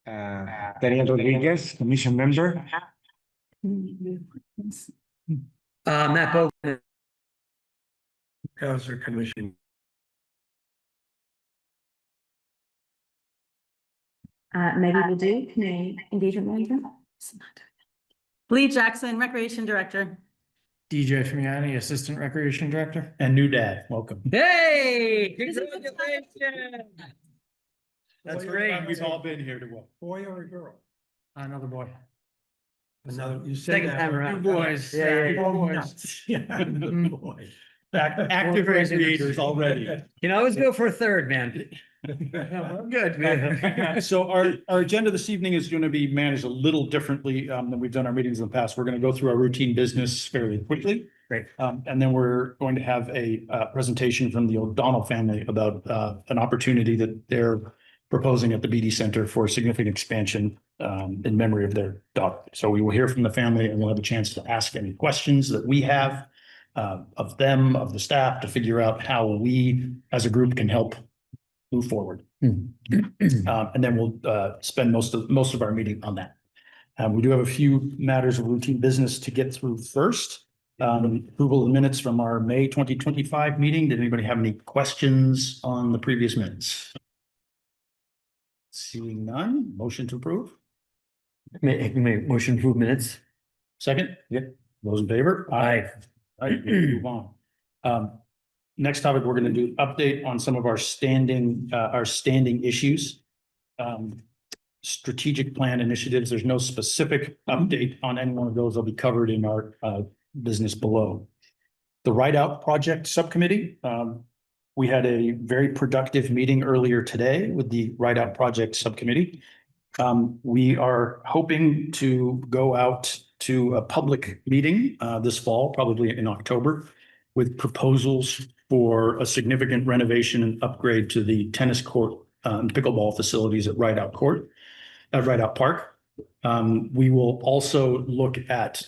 Daniel Rodriguez, commission member. Matt Bogan. Council Commission. Maybe we'll do community engagement manager. Lee Jackson, Recreation Director. DJ Frimiani, Assistant Recreation Director. And new dad, welcome. Hey, congratulations. That's great. We've all been here to what? Boy or a girl? Another boy. Another, you said Second that. time around. Two boys. Yeah. Two boys. Yeah, another boy. Active creators already. You can always go for a third, man. Good, man. So our agenda this evening is going to be managed a little differently than we've done our meetings in the past. We're going to go through our routine business fairly quickly. Great. And then we're going to have a presentation from the O'Donnell family about an opportunity that they're proposing at the BD Center for significant expansion in memory of their daughter. So we will hear from the family and we'll have a chance to ask any questions that we have of them, of the staff, to figure out how we as a group can help move forward. And then we'll spend most of our meeting on that. We do have a few matters of routine business to get through first. Approval of the minutes from our May 2025 meeting. Did anybody have any questions on the previous minutes? Seeing none, motion to approve. Motion to approve minutes. Second? Yep. Those in favor? Aye. All right, we'll move on. Next topic, we're going to do update on some of our standing issues. Strategic plan initiatives. There's no specific update on any one of those. They'll be covered in our business below. The Ride Out Project Subcommittee. We had a very productive meeting earlier today with the Ride Out Project Subcommittee. We are hoping to go out to a public meeting this fall, probably in October, with proposals for a significant renovation and upgrade to the tennis court and pickleball facilities at Ride Out Park. We will also look at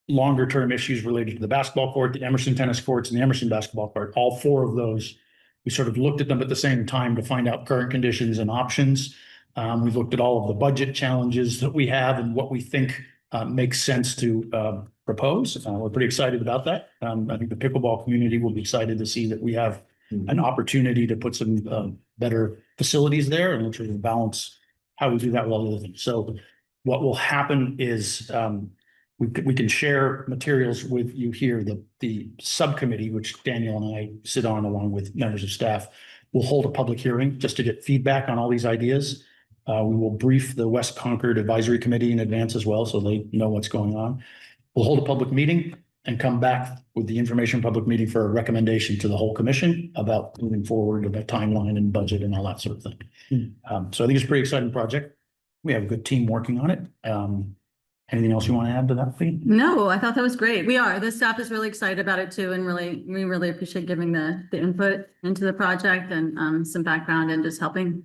longer term issues related to the basketball court, the Emerson tennis courts, and the Emerson basketball court. All four of those, we sort of looked at them at the same time to find out current conditions and options. We've looked at all of the budget challenges that we have and what we think makes sense to propose. We're pretty excited about that. I think the pickleball community will be excited to see that we have an opportunity to put some better facilities there, and we'll try to balance how we do that with all the other things. So what will happen is we can share materials with you here. The subcommittee, which Daniel and I sit on along with members of staff, will hold a public hearing just to get feedback on all these ideas. We will brief the West Concord Advisory Committee in advance as well, so they know what's going on. We'll hold a public meeting and come back with the information public meeting for a recommendation to the whole commission about moving forward with a timeline and budget and all that sort of thing. So I think it's a pretty exciting project. We have a good team working on it. Anything else you want to add to that, Fee? No, I thought that was great. The staff is really excited about it too, and we really appreciate giving the input into the project and some background and just helping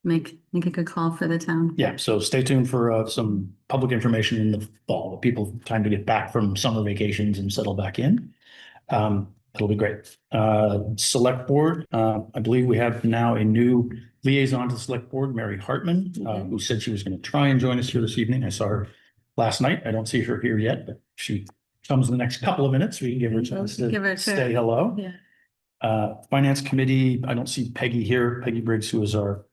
make a good call for the town. Yeah, so stay tuned for some public information in the fall. People have time to get back from summer vacations and settle back in. It'll be great. Select board, I believe we have now a new liaison to the select board, Mary Hartman, who said she was going to try and join us here this evening. I saw her last night. I don't see her here yet, but she comes in the next couple of minutes. We can give her a chance to say hello. Yeah. Finance committee, I don't see Peggy here. Peggy Briggs, who is our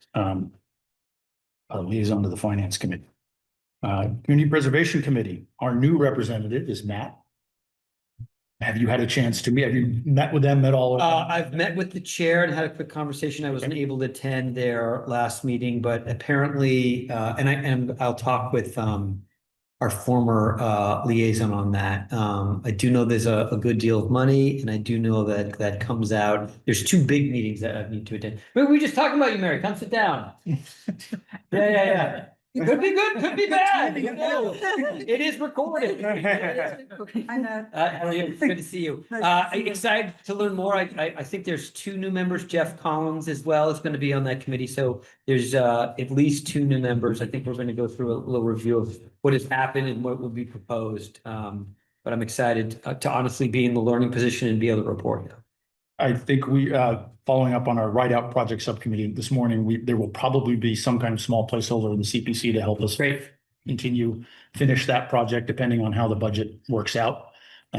liaison to the finance committee. Community preservation committee, our new representative is Matt. Have you had a chance to meet? Have you met with them at all? I've met with the chair and had a quick conversation. I wasn't able to attend their last meeting, but apparently, and I'll talk with our former liaison on that. I do know there's a good deal of money, and I do know that comes out. There's two big meetings that I need to attend. But we were just talking about you, Mary. Come sit down. Yeah. Could be good, could be bad. You know. It is recorded. I know. How are you? Good to see you. Excited to learn more. I think there's two new members. Jeff Collins as well is going to be on that committee. So there's at least two new members. I think we're going to go through a little review of what has happened and what will be proposed. But I'm excited to honestly be in the learning position and be able to report. I think we, following up on our Ride Out Project Subcommittee this morning, there will probably be some kind of small placeholder in the CPC to help us finish that project depending on how the budget works out.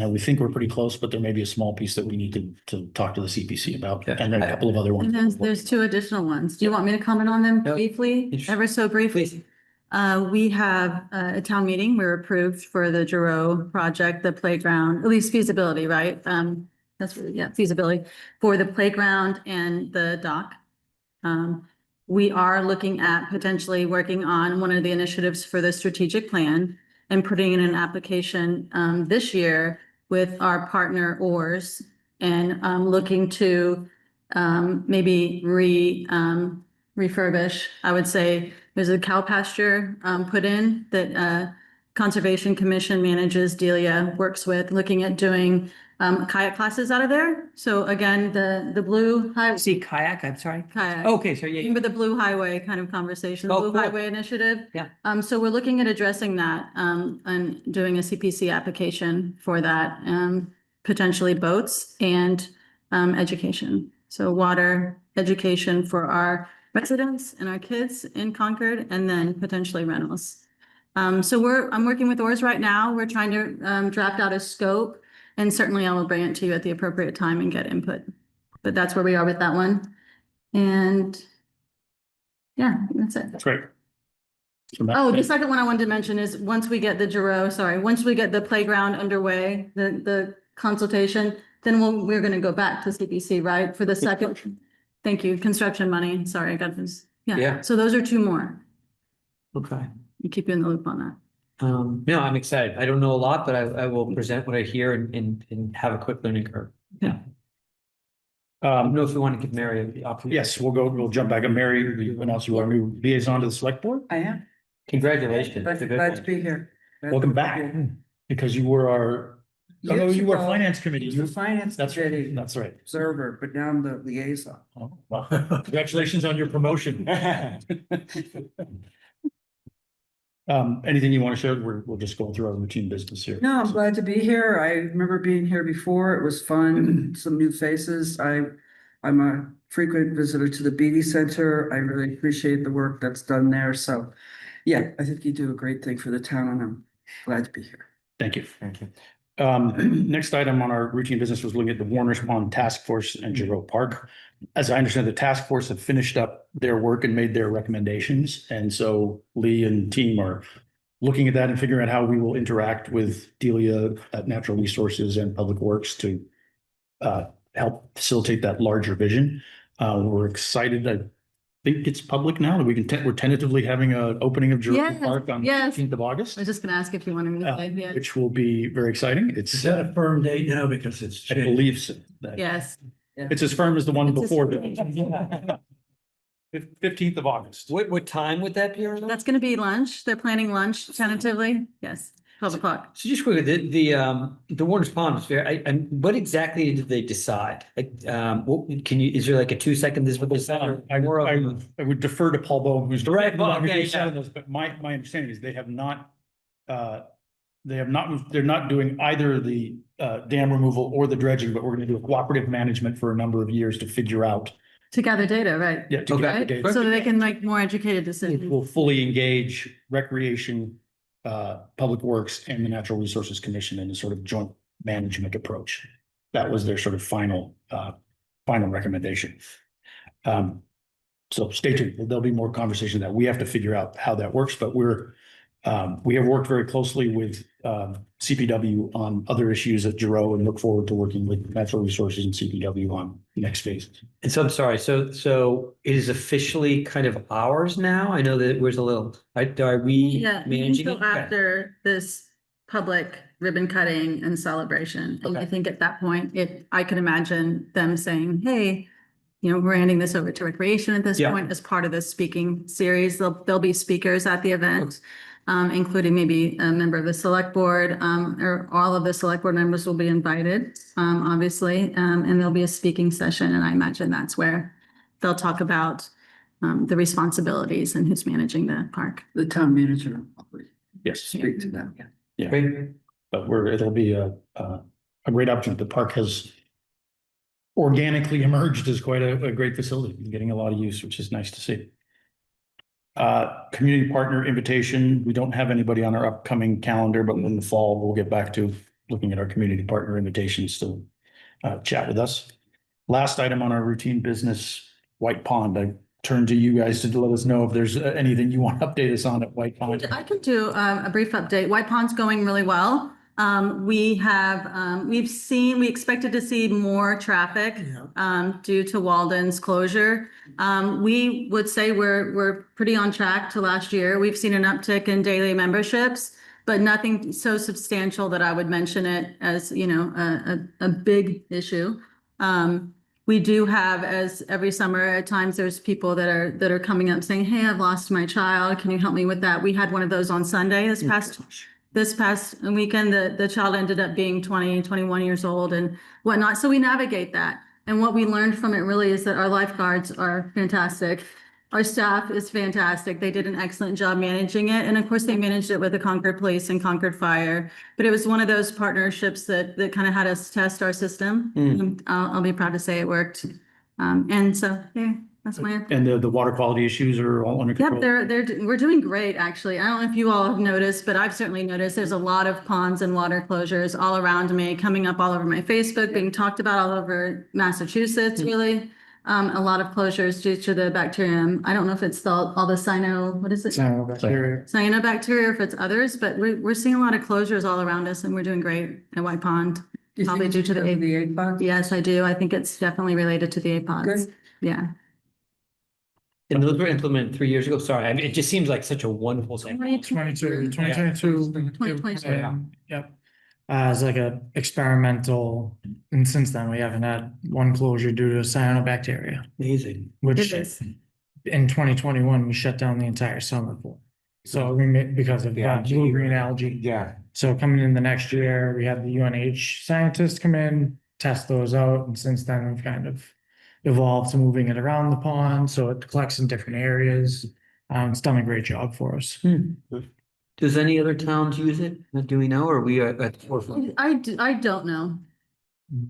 We think we're pretty close, but there may be a small piece that we need to talk to the CPC about, Yeah. and then a couple of other And ones. there's two additional ones. Do you want me to comment on them No. briefly, Interesting. ever so briefly? Please. We have a town meeting. We're approved for the Giroux project, the playground, at least feasibility, right? That's really, yeah, feasibility for the playground and the dock. We are looking at potentially working on one of the initiatives for the strategic plan and putting in an application this year with our partner ORS and looking to maybe refurbish. I would say there's a cow pasture put in that Conservation Commission manages, Delia works with, looking at doing kayak classes out of there. So again, the blue highway. See kayak, I'm sorry. Kayak. Okay, so yeah. Remember the Blue Highway kind of conversation, the Oh, Blue cool. Highway Initiative? Yeah. So we're looking at addressing that, and doing a CPC application for that, potentially boats and, education. So water, education for our residents and our kids in Concord, and then potentially rentals. So I'm working with ORS right now. We're trying to, draft out a scope, and certainly I will bring it to you at the appropriate time and get input. But that's where we are with that one. And yeah, that's it. That's great. So Oh, the second one I wanted to mention is once we get the once we get the playground underway, the consultation, then we're gonna go back to CPC, right? For the second, thank you, construction money. Sorry, I got this. Yeah. Yeah, so those are two more. Okay. I'll keep you in the loop on that. No, I'm excited. I don't know a lot, but I will present what I hear and have a quick learning curve. Yeah. I don't know if you want to give Mary the opportunity. Yes, we'll jump back. And Mary, we announce you our new liaison to the select board. I am. Congratulations. Glad It's a good glad one. to be here. Glad Welcome to be back, here. because you were our, oh, Years you were ago, finance committee. I was the finance That's committee right, that's right. observer, but now I'm the liaison. Oh, well, congratulations on your promotion. Anything you want to share? We'll just go through our routine business here. No, I'm glad to be here. I remember being here before. It was fun, some new faces. I'm a frequent visitor to the Beatty Center. I really appreciate the work that's done there. So, yeah, I think you do a great thing for the town, and I'm glad to be here. Thank you. Thank you. Next item on our routine business was looking at the Warner's Pond Task Force and Giroux Park. As I understand, the task force have finished up their work and made their recommendations. And so Lee and team are looking at that and figuring out how we will interact with Delia at Natural Resources and Public Works to help facilitate that larger vision. We're excited. I think it's public now that we can, we're tentatively having an opening of Giroux Yes, Park on the yes. 15th of August. I was just gonna ask if you wanted me to say, yeah. Which will be very exciting. It's, Is that a firm date now? Because it's I changed. believe so. That- Yes, It's as firm as the one It's as before. firm. 15th of August. What time would that be? Arnold? that's gonna be lunch. They're planning lunch tentatively. Yes, 12 o'clock. So just quickly, the Warner's Pond is fair. And what exactly did they decide? What can you, is there like a 2-second, this is what they said? I would defer to Paul Bowen, who's. Right, well, okay, who's selling this, but my understanding is they're not doing either the dam removal or the dredging, but we're gonna do a cooperative management for a number of years to figure out. To gather data, right? Yeah, to Okay. gather Right? data. So that they can make more educated decisions. We'll fully engage recreation, Public Works and the Natural Resources Commission in a sort of joint management approach. That was their sort of final recommendation. So stay tuned. There'll be more conversation that we have to figure out how that works, but we have worked very closely with CPW on other issues at Giroux and look forward to working with Natural Resources and CPW on the next phase. And so I'm sorry, so it is officially kind of ours now? I know that it was a little, are we Yeah, managing it? until after this public ribbon cutting and celebration. And I Okay. think at that point, I could imagine them saying, hey, we're handing this over to recreation at this Yeah. point as part of this speaking series. There'll be speakers at the event. Including maybe a member of the select board, or all of the select board members will be invited, obviously. And there'll be a speaking session, and I imagine that's where they'll talk about the responsibilities and who's managing the park. The town manager will probably Yes, speak to that. yeah, Great. but it'll be a great opportunity. The park has organically emerged as quite a great facility, and getting a lot of use, which is nice to see. Community partner invitation, we don't have anybody on our upcoming calendar, but in the fall, we'll get back to looking at our community partner invitations to chat with us. Last item on our routine business, White Pond. I turn to you guys to let us know if there's anything you want to update us on at White Pond. I can do a brief update. White Pond's going really well. We expected to see more traffic due to Walden's closure. We would say we're pretty on track to last year. We've seen an uptick in daily memberships, but nothing so substantial that I would mention it as, a big issue. We do have, as every summer, at times there's people that are coming up saying, "Hey, I've lost my child. Can you help me with that?" We had one of those on Sunday this past weekend. The child ended up being 20, 21 years old and whatnot. So we navigate that. And what we learned from it really is that our lifeguards are fantastic. Our staff is fantastic. They did an excellent job managing it. And of course, they managed it with the Concord Police and Concord Fire. But it was one of those partnerships that kind of had us test our system. I'll be proud to say it worked. And so, yeah, that's my. And the water quality issues are all under control? Yep, we're doing great, actually. I don't know if you all have noticed, but I've certainly noticed there's a lot of ponds and water closures all around me, coming up all over my Facebook, being talked about all over Massachusetts, really. A lot of closures due to the bacterium. I don't know if it's all the what is it? Cyanobacteria, or if it's others, but we're seeing a lot of closures all around us, and we're doing great at White Pond. Probably due to the APOD? Yes, I do. I think it's definitely related to the APODs. Good. Yeah. And those were implemented 3 years ago. Sorry, I mean, it just seems like such a wonderful thing. 2022. Yep. As like a experimental, and since then we haven't had one closure due to cyanobacteria, Amazing. which It is. in 2021 we shut down the entire summer for. So because of blue-green algae. Yeah. So coming in the next year, we had the UNH scientists come in, test those out, and since then we've kind of evolved to moving it around the pond, so it collects in different areas. It's done a great job for us. Does any other towns use it? Do we know, or are we at the forefront? I don't know.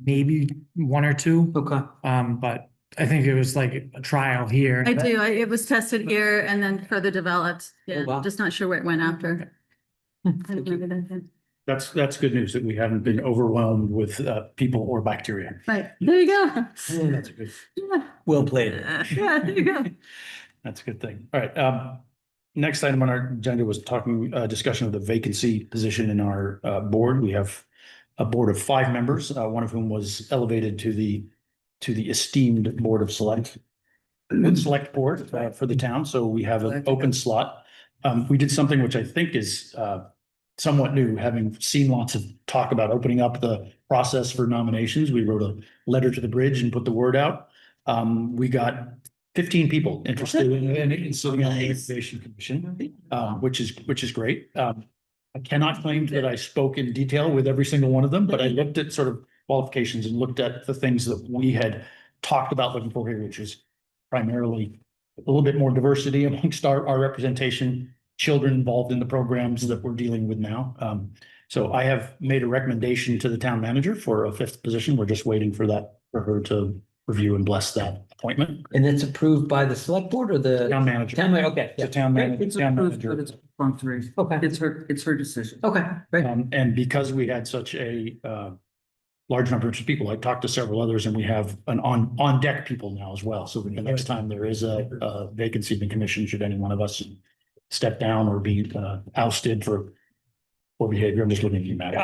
Maybe one or two, Okay. but I think it was like a trial here. I do. It was tested here and then further developed. Yeah, Oh, wow. just not sure where it went after. I don't remember that. That's good news that we haven't been overwhelmed with people or bacteria. Right, there you go. That's a good. Yeah, Well played. yeah, there you go. That's a good thing. All right. Next item on our agenda was discussion of the vacancy position in our board. We have a board of 5 members, one of whom was elevated to the esteemed board of select board for the town. So we have an open slot. We did something which I think is somewhat new, having seen lots of talk about opening up the process for nominations. We wrote a letter to the bridge and put the word out. We got 15 people interested in sitting on the Education Commission, which is great. I cannot claim that I spoke in detail with every single one of them, but I looked at sort of qualifications and looked at the things that we had talked about looking for here, which is primarily a little bit more diversity amongst our representation, children involved in the programs that we're dealing with now. So I have made a recommendation to the town manager for a 5th position. We're just waiting for her to review and bless that appointment. And that's approved by the select board or the Town manager. Okay. The town manager. It's Town approved, manager. but it's perfunctory. Okay. It's her decision. Okay. Great. And because we had such a large number of people, I talked to several others, and we have an on deck people now as well. So the next time there is a vacancy in the commission, should any one of us step down or be ousted for poor behavior, I'm just looking at you, Matt.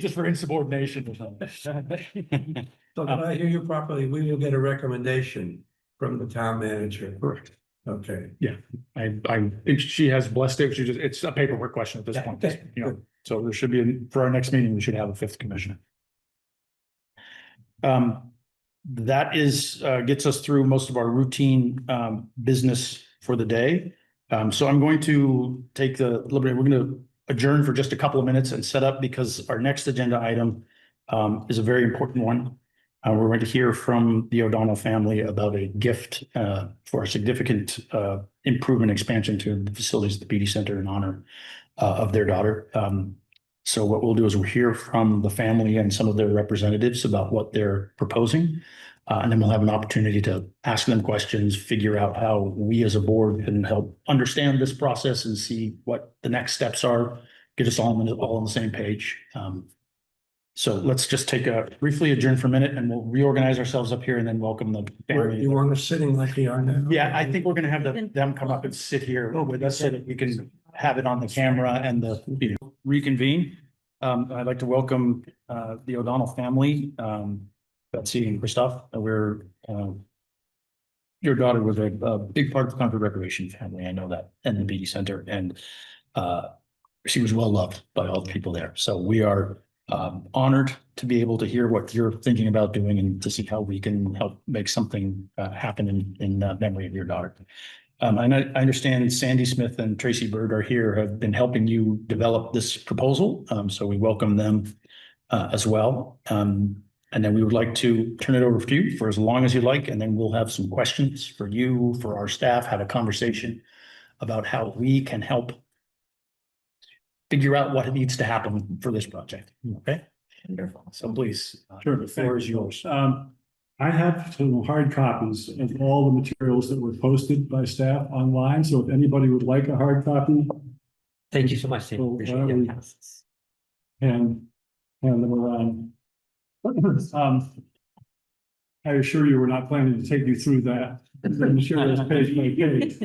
Just for insubordination or something. So did I hear you properly? We will get a recommendation from the town manager. Correct. Okay. I think she has blessed it. It's a paperwork question at this point, Okay. so there should be, for our next meeting, we should have a 5th commissioner. That gets us through most of our routine business for the day. So I'm going to take the liberty, we're going to adjourn for just a couple of minutes and set up, because our next agenda item is a very important one. We're going to hear from the O'Donnell family about a gift for a significant improvement expansion to the facilities at the PD Center in honor of their daughter. So what we'll do is we'll hear from the family and some of their representatives about what they're proposing. And then we'll have an opportunity to ask them questions, figure out how we as a board can help understand this process and see what the next steps are, get us all on the same page. So let's just take a briefly adjourn for a minute and we'll reorganize ourselves up here and then welcome the family. You want us sitting like we are now? Yeah, I think we're gonna have them come up and sit here with us so that we can have it on the camera and the, reconvene. I'd like to welcome the O'Donnell family, Betsy and Christoph. Your daughter was a big part of the Concord Recreation family. I know that, and the BD Center, and she was well loved by all the people there. So we are honored to be able to hear what you're thinking about doing and to see how we can help make something happen in memory of your daughter. And I understand Sandy Smith and Tracy Bird are here, have been helping you develop this proposal. So we welcome them as well. And then we would like to turn it over to you for as long as you like, and then we'll have some questions for you, for our staff, have a conversation about how we can help figure out what needs to happen for this project. Okay? Wonderful. So please, Sure. the floor is yours. I have some hard copies of all the materials that were posted by staff online, so if anybody would like a hard copy, Thank you so much, Sam. So, Appreciate it. Yeah. and hand them around. I assure you, we're not planning to take you through that. I'm sure it's page by page.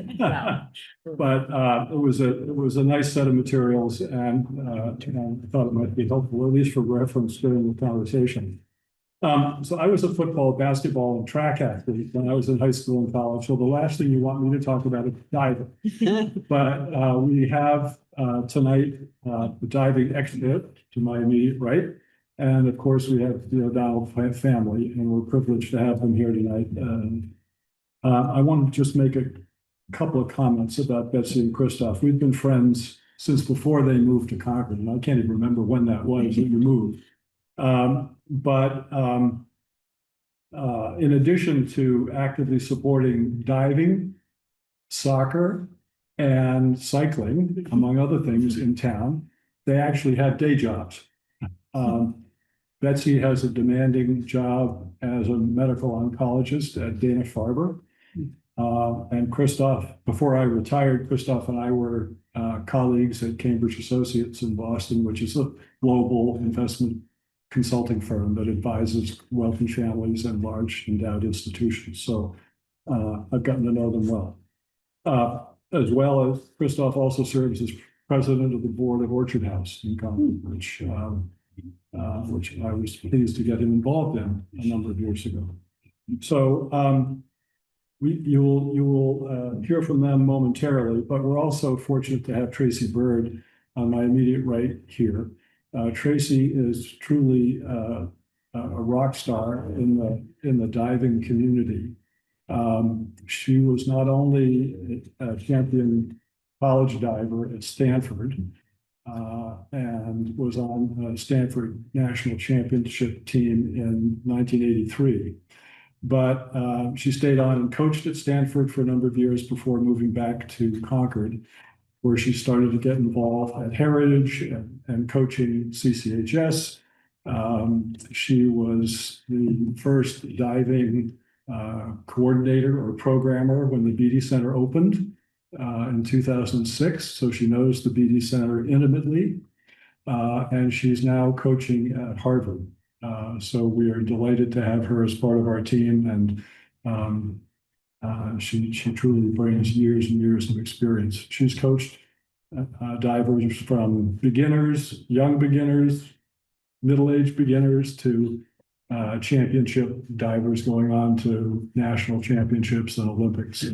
But it was a nice set of materials and I thought it might be helpful, at least for reference during the conversation. So I was a football, basketball, and track athlete when I was in high school and college. So the last thing you want me to talk about is diving. But we have tonight the diving expert to my immediate right. And of course, we have the O'Donnell family, and we're privileged to have them here tonight. I want to just make a couple of comments about Betsy and Christoph. We've been friends since before they moved to Concord, and I can't even remember when that was that you moved. In addition to actively supporting diving, soccer, and cycling, among other things in town, they actually have day jobs. Betsy has a demanding job as a medical oncologist at Dana-Farber. And Christoph, before I retired, Christoph and I were colleagues at Cambridge Associates in Boston, which is a global investment consulting firm that advises wealthy families and large endowed institutions. So I've gotten to know them well. As well as Christoph also serves as president of the board of Orchard House in Concord, which I was pleased to get him involved in a number of years ago. So you will hear from them momentarily, but we're also fortunate to have Tracy Bird on my immediate right here. Tracy is truly a rock star in the diving community. She was not only a champion college diver at Stanford, and was on a Stanford national championship team in 1983. But she stayed on and coached at Stanford for a number of years before moving back to Concord, where she started to get involved at Heritage and coaching CCHS. She was the first diving coordinator or programmer when the BD Center opened in 2006. So she knows the BD Center intimately. And she's now coaching at Harvard. So we are delighted to have her as part of our team, and she truly brings years and years of experience. She's coached divers from beginners, young beginners, middle-aged beginners to championship divers going on to national championships and Olympics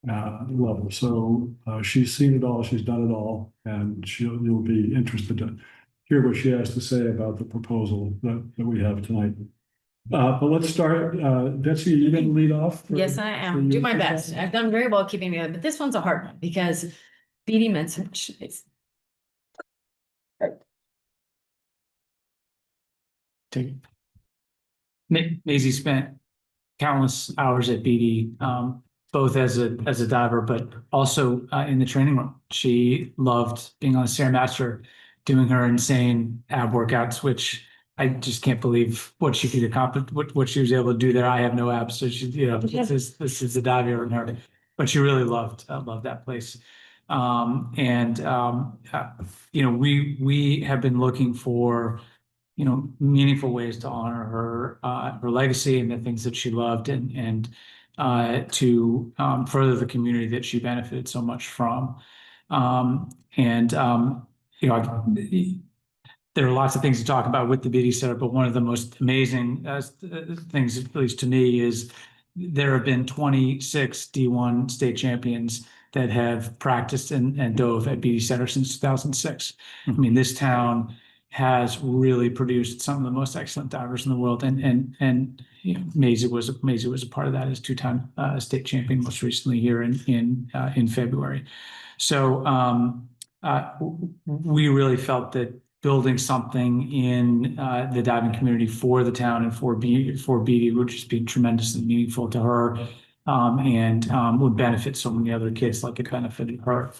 level. So she's seen it all, she's done it all, and you'll be interested to hear what she has to say about the proposal that we have tonight. But let's start. Betsy, are you going to lead off? Yes, I am. Do my best. I've done very well keeping it, but this one's a hard one because BD mentioned it's Maisie spent countless hours at BD, both as a diver, but also in the training room. She loved being on the Stairmaster doing her insane ab workouts, which I just can't believe what she could accomplish, what she was able to do there. I have no abs, so she, this is the dive in her, but she really loved that place. We have been looking for, meaningful ways to honor her legacy and the things that she loved, and to further the community that she benefited so much from. There are lots of things to talk about with the Beatty Center, but one of the most amazing things, at least to me, is there have been 26 D1 state champions that have practiced and dove at Beatty Center since 2006. I mean, this town has really produced some of the most excellent divers in the world, and Maisie was a part of that as two-time state champion most recently here in February. So we really felt that building something in the diving community for the town and for Beatty would just be tremendously meaningful to her, and would benefit so many other kids like it benefited her.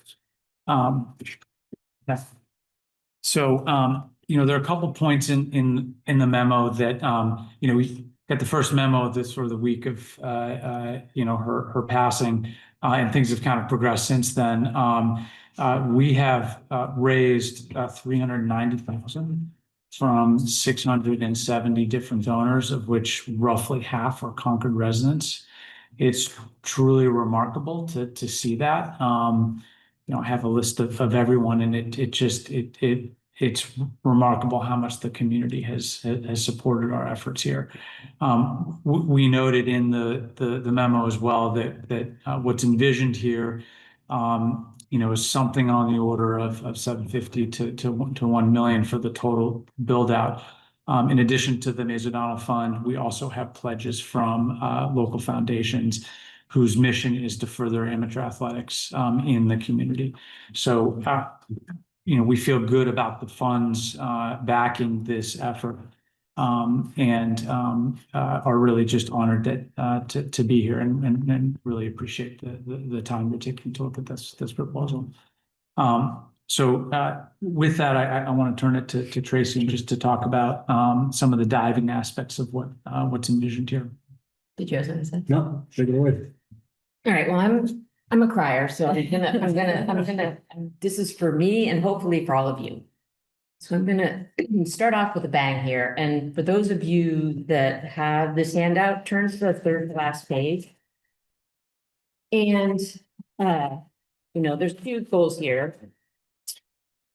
There are a couple points in the memo that we got the first memo this for the week of her passing, and things have kind of progressed since then. We have raised 390,000 from 670 different donors, of which roughly half are Concord residents. It's truly remarkable to see that. I have a list of everyone, and it's remarkable how much the community has supported our efforts here. We noted in the memo as well that what's envisioned here, is something on the order of 750 to 1 million for the total build out. In addition to the Mays O'Donnell Fund, we also have pledges from local foundations whose mission is to further amateur athletics in the community. So, we feel good about the funds backing this effort, and are really just honored to be here, and really appreciate the time you're taking to look at this proposal. With that, I want to turn it to Tracy just to talk about some of the diving aspects of what's envisioned here. Did you have something to say? No, take it away. All right, well, I'm a crier, so this is for me and hopefully for all of you. So I'm gonna start off with a bang here. And for those of you that have this handout, turn to the third to last page. And, there's a few goals here.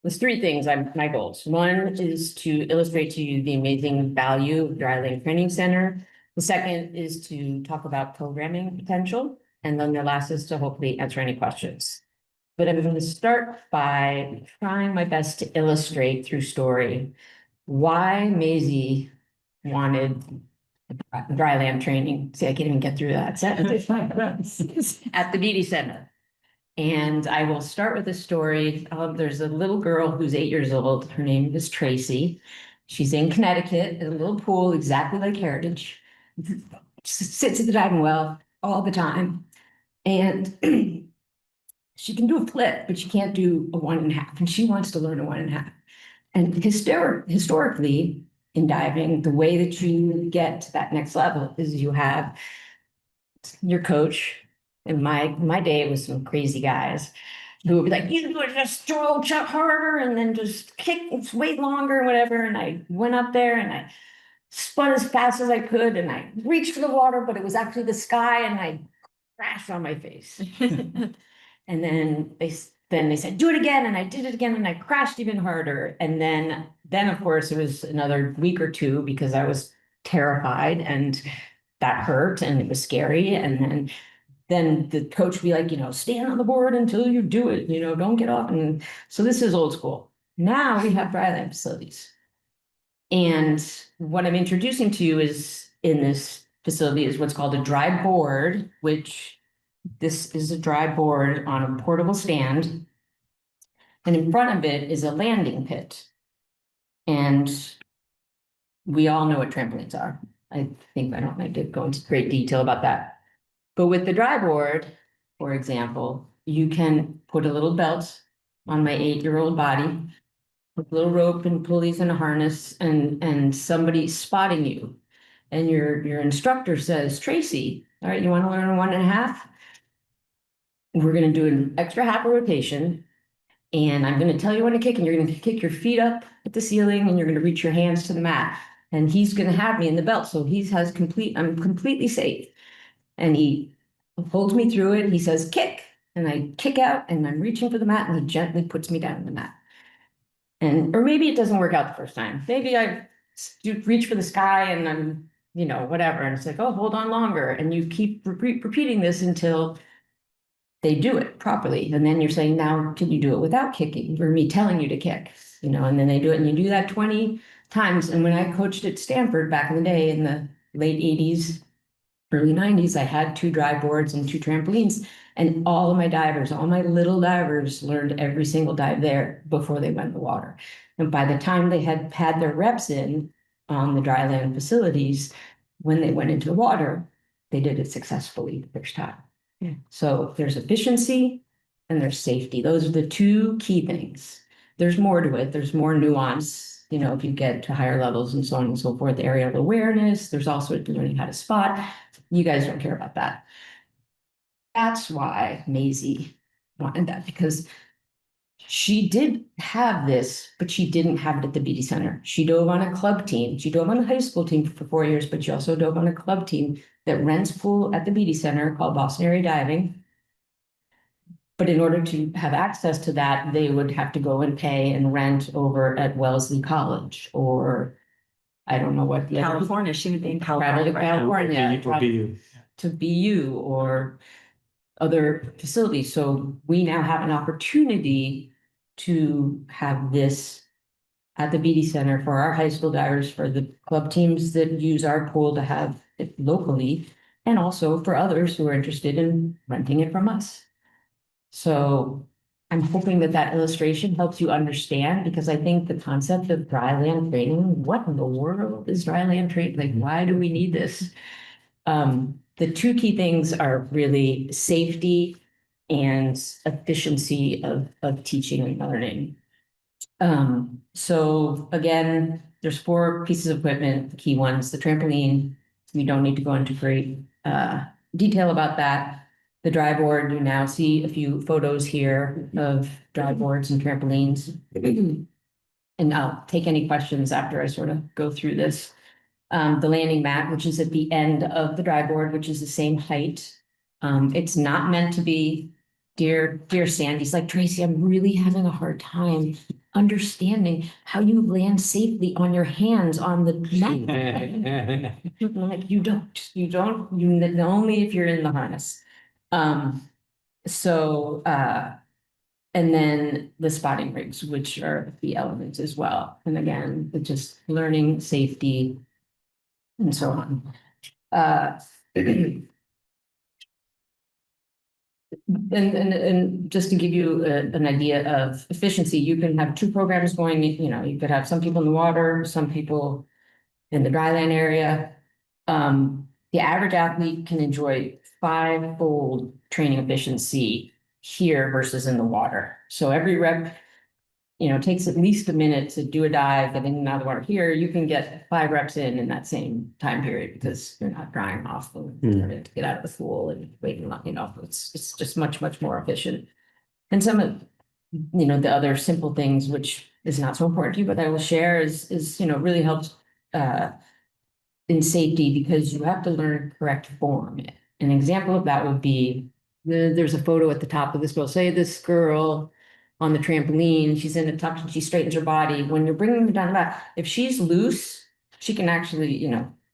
There's three things, my goals. One is to illustrate to you the amazing value of Dry Lake Training Center. The second is to talk about programming potential. And then the last is to hopefully answer any questions. But I'm going to start by trying my best to illustrate through story why Maisie wanted dry land training. See, I can't even get through that sentence at the Beatty Center. And I will start with a story. There's a little girl who's 8 years old. Her name is Tracy. She's in Connecticut at a little pool exactly like Heritage. Sits at the diving well all the time. And she can do a flip, but she can't do a 1.5. And she wants to learn a 1.5. And historically, in diving, the way that you get to that next level is you have your coach. In my day, it was some crazy guys who would be like, you would just throw Chuck harder and then just kick, wait longer, whatever. And I went up there and I spun as fast as I could and I reached for the water, but it was actually the sky and I crashed on my face. And then they said, do it again. And I did it again and I crashed even harder. And then of course, it was another week or two because I was terrified and that hurt and it was scary. And then the coach would be like, stand on the board until you do it, don't get off. And so this is old school. Now we have dry land facilities. And what I'm introducing to you is in this facility is what's called a dry board, which this is a dry board on a portable stand. And in front of it is a landing pit. And we all know what trampolines are. I think I don't need to go into great detail about that. But with the dry board, for example, you can put a little belt on my 8-year-old body, with a little rope and pulleys and a harness and somebody spotting you. And your instructor says, Tracy, all right, you want to learn 1.5? We're gonna do an extra half a rotation. And I'm gonna tell you when to kick, and you're gonna kick your feet up at the ceiling and you're gonna reach your hands to the mat. And he's gonna have me in the belt, so I'm completely safe. And he holds me through it, he says, kick, and I kick out and I'm reaching for the mat and he gently puts me down on the mat. And, or maybe it doesn't work out the first time. Maybe I reach for the sky and I'm, whatever. And it's like, oh, hold on longer. And you keep repeating this until they do it properly. And then you're saying, now, can you do it without kicking or me telling you to kick? And then they do it and you do that 20 times. And when I coached at Stanford back in the day in the late 80s, early 90s, I had 2 dry boards and 2 trampolines. And all of my divers, all my little divers learned every single dive there before they went in the water. And by the time they had their reps in on the dry land facilities, when they went into the water, they did it successfully the first time. Yeah. So there's efficiency and there's safety. Those are the 2 key things. There's more to it. There's more nuance, if you get to higher levels and so on and so forth, aerial awareness. There's also learning how to spot. You guys don't care about that. That's why Maisie wanted that, because she did have this, but she didn't have it at the BD Center. She dove on a club team. She dove on a high school team for 4 years, but she also dove on a club team that rents pool at the BD Center called Boston Area Diving. But in order to have access to that, they would have to go and pay and rent over at Wellesley College, or I don't know what. California, she would be in Travel California. to right? California. Or BU. To BU or other facilities. So we now have an opportunity to have this at the BD Center for our high school divers, for the club teams that use our pool to have it locally, and also for others who are interested in renting it from us. So I'm hoping that illustration helps you understand, because I think the concept of dry land training, what in the world is dry land training? Like, why do we need this? The 2 key things are really safety and efficiency of teaching and learning. So again, there's 4 pieces of equipment, the key ones, the trampoline. We don't need to go into great detail about that. The dry board, you now see a few photos here of dry boards and trampolines. And I'll take any questions after I sort of go through this. The landing mat, which is at the end of the dry board, which is the same height. It's not meant to be, dear Sandy's like, Tracy, I'm really having a hard time understanding how you land safely on your hands on the mat. I'm like, you don't, only if you're in the harness. And then the spotting rigs, which are the elements as well. And again, just learning safety and so on. And just to give you an idea of efficiency, you can have 2 programs going, you could have some people in the water, some people in the dry land area. The average athlete can enjoy 5-fold training efficiency here versus in the water. So every rep, takes at least a minute to do a dive, and then out of the water. Here, you can get 5 reps in that same time period, because you're not drying off to get out of the pool and waiting, it's just much, much more efficient. And some of, the other simple things, which is not so important to you, but I will share is really helps in safety, because you have to learn correct form. An example of that would be, there's a photo at the top of this girl. Say this girl on the trampoline, she's in a tuck and she straightens her body. When you're bringing her down the back, if she's loose, she can actually,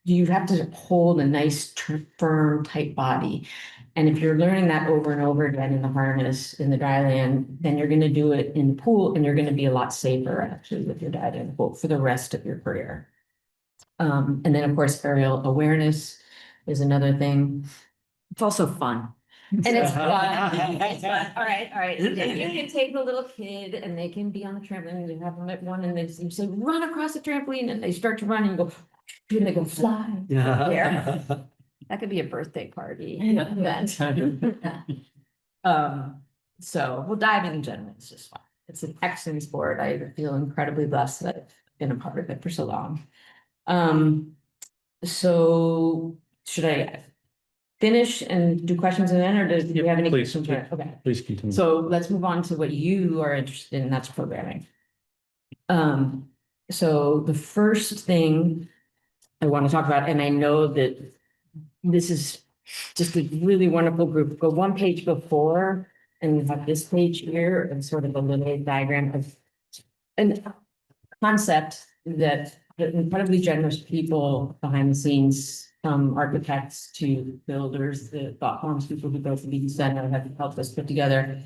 you have to hold a nice, firm, tight body. And if you're learning that over and over again in the harness, in the dry land, then you're going to do it in the pool, and you're going to be a lot safer actually with your dive in the pool for the rest of your career. And then of course, aerial awareness is another thing. It's also fun. And it's fun. It's fun. All right. You can take a little kid and they can be on the trampoline, and you have them at one, and you say, run across the trampoline, and they start to run and you go, and they go fly. Yeah. That could be a birthday party event. So, well, diving in general is just fun. It's an excellent sport. I feel incredibly blessed that I've been a part of it for so long. So should I finish and do questions and then, or do you have any Please, questions? Okay. Please continue. So let's move on to what you are interested in, and that's programming. So the first thing I want to talk about, and I know that this is just a really wonderful group, go one page before, and we have this page here, and sort of a little diagram of a concept that the incredibly generous people behind the scenes, from architects to builders, the thought forms people who built the BD Center have helped us put together.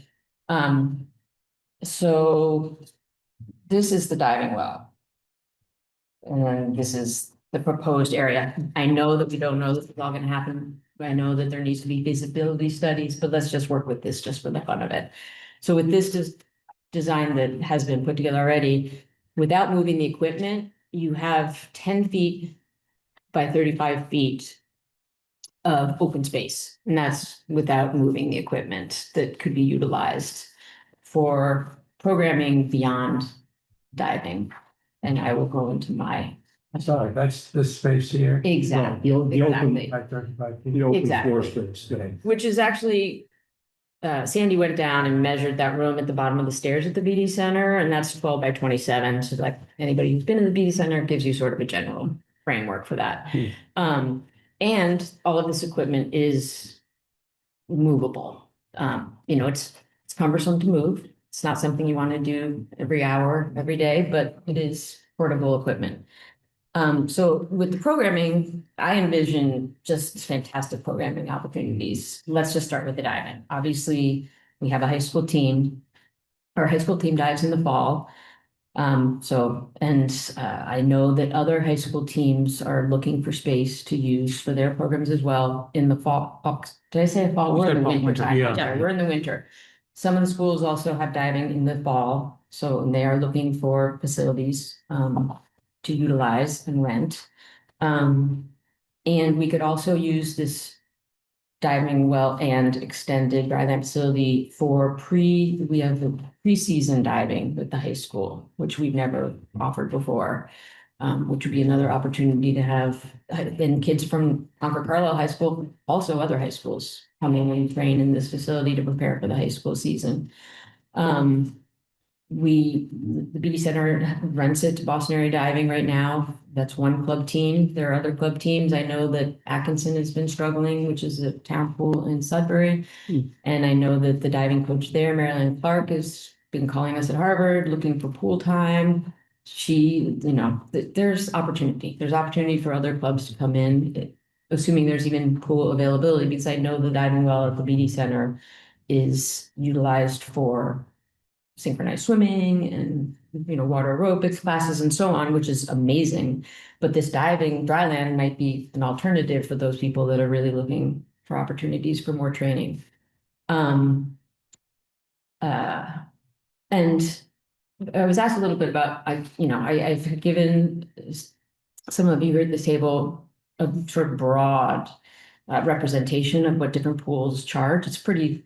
So this is the diving well. And this is the proposed area. I know that we don't know this is all gonna happen. I know that there needs to be feasibility studies, but let's just work with this just for the fun of it. So with this design that has been put together already, without moving the equipment, you have 10 feet by 35 feet of open space. And that's without moving the equipment that could be utilized for programming beyond diving. And I will go into my, Sorry, that's the space here. exactly, The open- exactly. By 35 feet. The open Exactly. floor space. Yeah. Which is actually, Sandy went down and measured that room at the bottom of the stairs at the BD Center, and that's 12 by 27. So like anybody who's been in the BD Center, gives you sort of a general framework for that. And all of this equipment is movable. It's cumbersome to move. It's not something you want to do every hour, every day, but it is portable equipment. So with the programming, I envision just fantastic programming opportunities. Let's just start with the diving. Obviously, we have a high school team. Our high school team dives in the fall. I know that other high school teams are looking for space to use for their programs as well in the fall. Oh, did I say fall? We're in the winter time. yeah. Yeah, we're in the winter. Some of the schools also have diving in the fall, so they are looking for facilities to utilize and rent. And we could also use this diving well and extended dry land facility for we have the preseason diving with the high school, which we've never offered before. Which would be another opportunity to have, and kids from Concord Carlisle High School, also other high schools, come in and train in this facility to prepare for the high school season. The BD Center rents it to Boston Area Diving right now. That's one club team. There are other club teams. I know that Atkinson has been struggling, which is a town pool in Sudbury. And I know that the diving coach there, Marilyn Clark, has been calling us at Harvard, looking for pool time. There's opportunity. There's opportunity for other clubs to come in, assuming there's even pool availability, because I know the diving well at the BD Center is utilized for synchronized swimming and, water aerobics classes and so on, which is amazing. But this diving dry land might be an alternative for those people that are really looking for opportunities for more training. And I was asked a little bit about, I've given some of you at the table a sort of broad representation of what different pools charge. It's pretty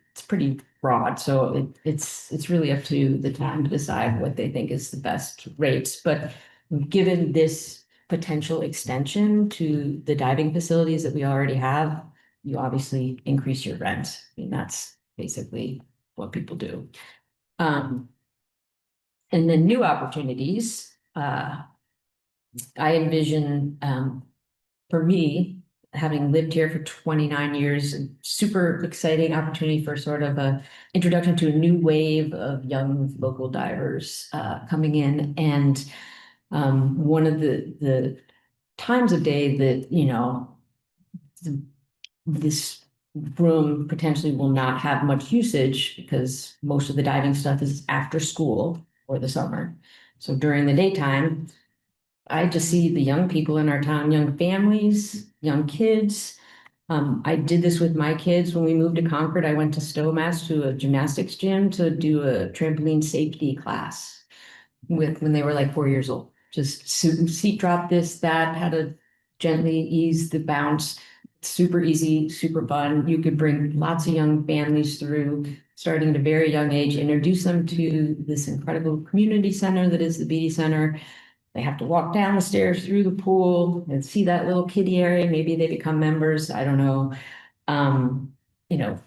broad, so it's really up to the town to decide what they think is the best rates. But given this potential extension to the diving facilities that we already have, you obviously increase your rent. I mean, that's basically what people do. And then new opportunities, I envision, for me, having lived here for 29 years, a super exciting opportunity for sort of a introduction to a new wave of young local divers coming in. And one of the times of day that, this room potentially will not have much usage because most of the diving stuff is after school or the summer. So during the daytime, I just see the young people in our town, young families, young kids. I did this with my kids when we moved to Concord. I went to Stowmass to a gymnastics gym to do a trampoline safety class when they were like 4 years old. Just seat drop this, that, how to gently ease the bounce. super easy, super fun. You could bring lots of young families through, starting at a very young age, introduce them to this incredible community center that is the BD Center. They have to walk down the stairs through the pool and see that little kiddie area. Maybe they become members. I don't know. You know,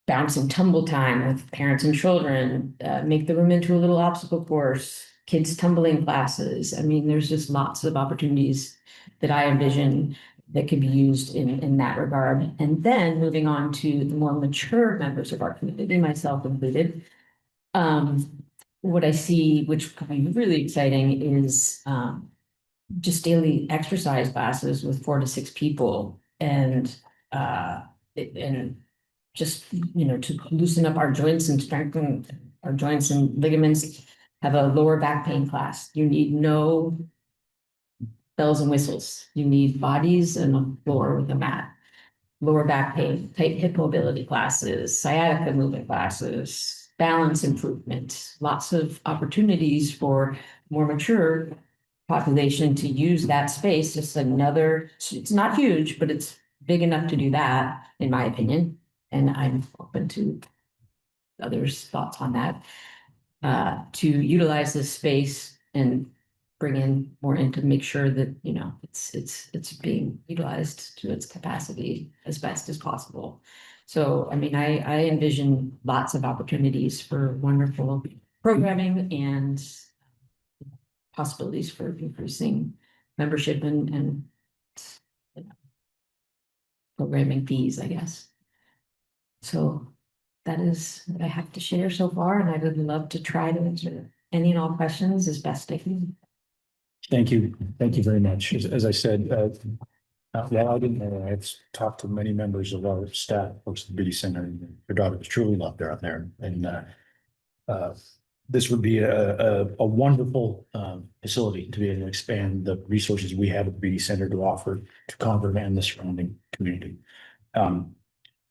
bounce and tumble time with parents and children, make the room into a little obstacle course, kids tumbling classes. I mean, there's just lots of opportunities that I envision that could be used in that regard. And then moving on to the more mature members of our community, myself included. What I see, which could be really exciting, is just daily exercise classes with 4 to 6 people, and just, you know, to loosen up our joints and strengthen our joints and ligaments. Have a lower back pain class. You need no bells and whistles. You need bodies and a floor with a mat. Lower back pain, tight hip mobility classes, sciatica movement classes, balance improvement, lots of opportunities for more mature population to use that space. Just another, it's not huge, but it's big enough to do that, in my opinion. And I'm open to others' thoughts on that, to utilize this space and bring in more in to make sure that, you know, it's being utilized to its capacity as best as possible. So, I mean, I envision lots of opportunities for wonderful programming and possibilities for increasing membership and you know, programming fees, I guess. So that is what I have to share so far, and I would love to try to answer any and all questions as best I can. Thank you. Thank you very much. As I said, well, I didn't know, I've talked to many members of our staff, folks at the BD Center, and their daughter was truly loved there out there. And this would be a wonderful facility to be able to expand the resources we have at the BD Center to offer to Concord and the surrounding community.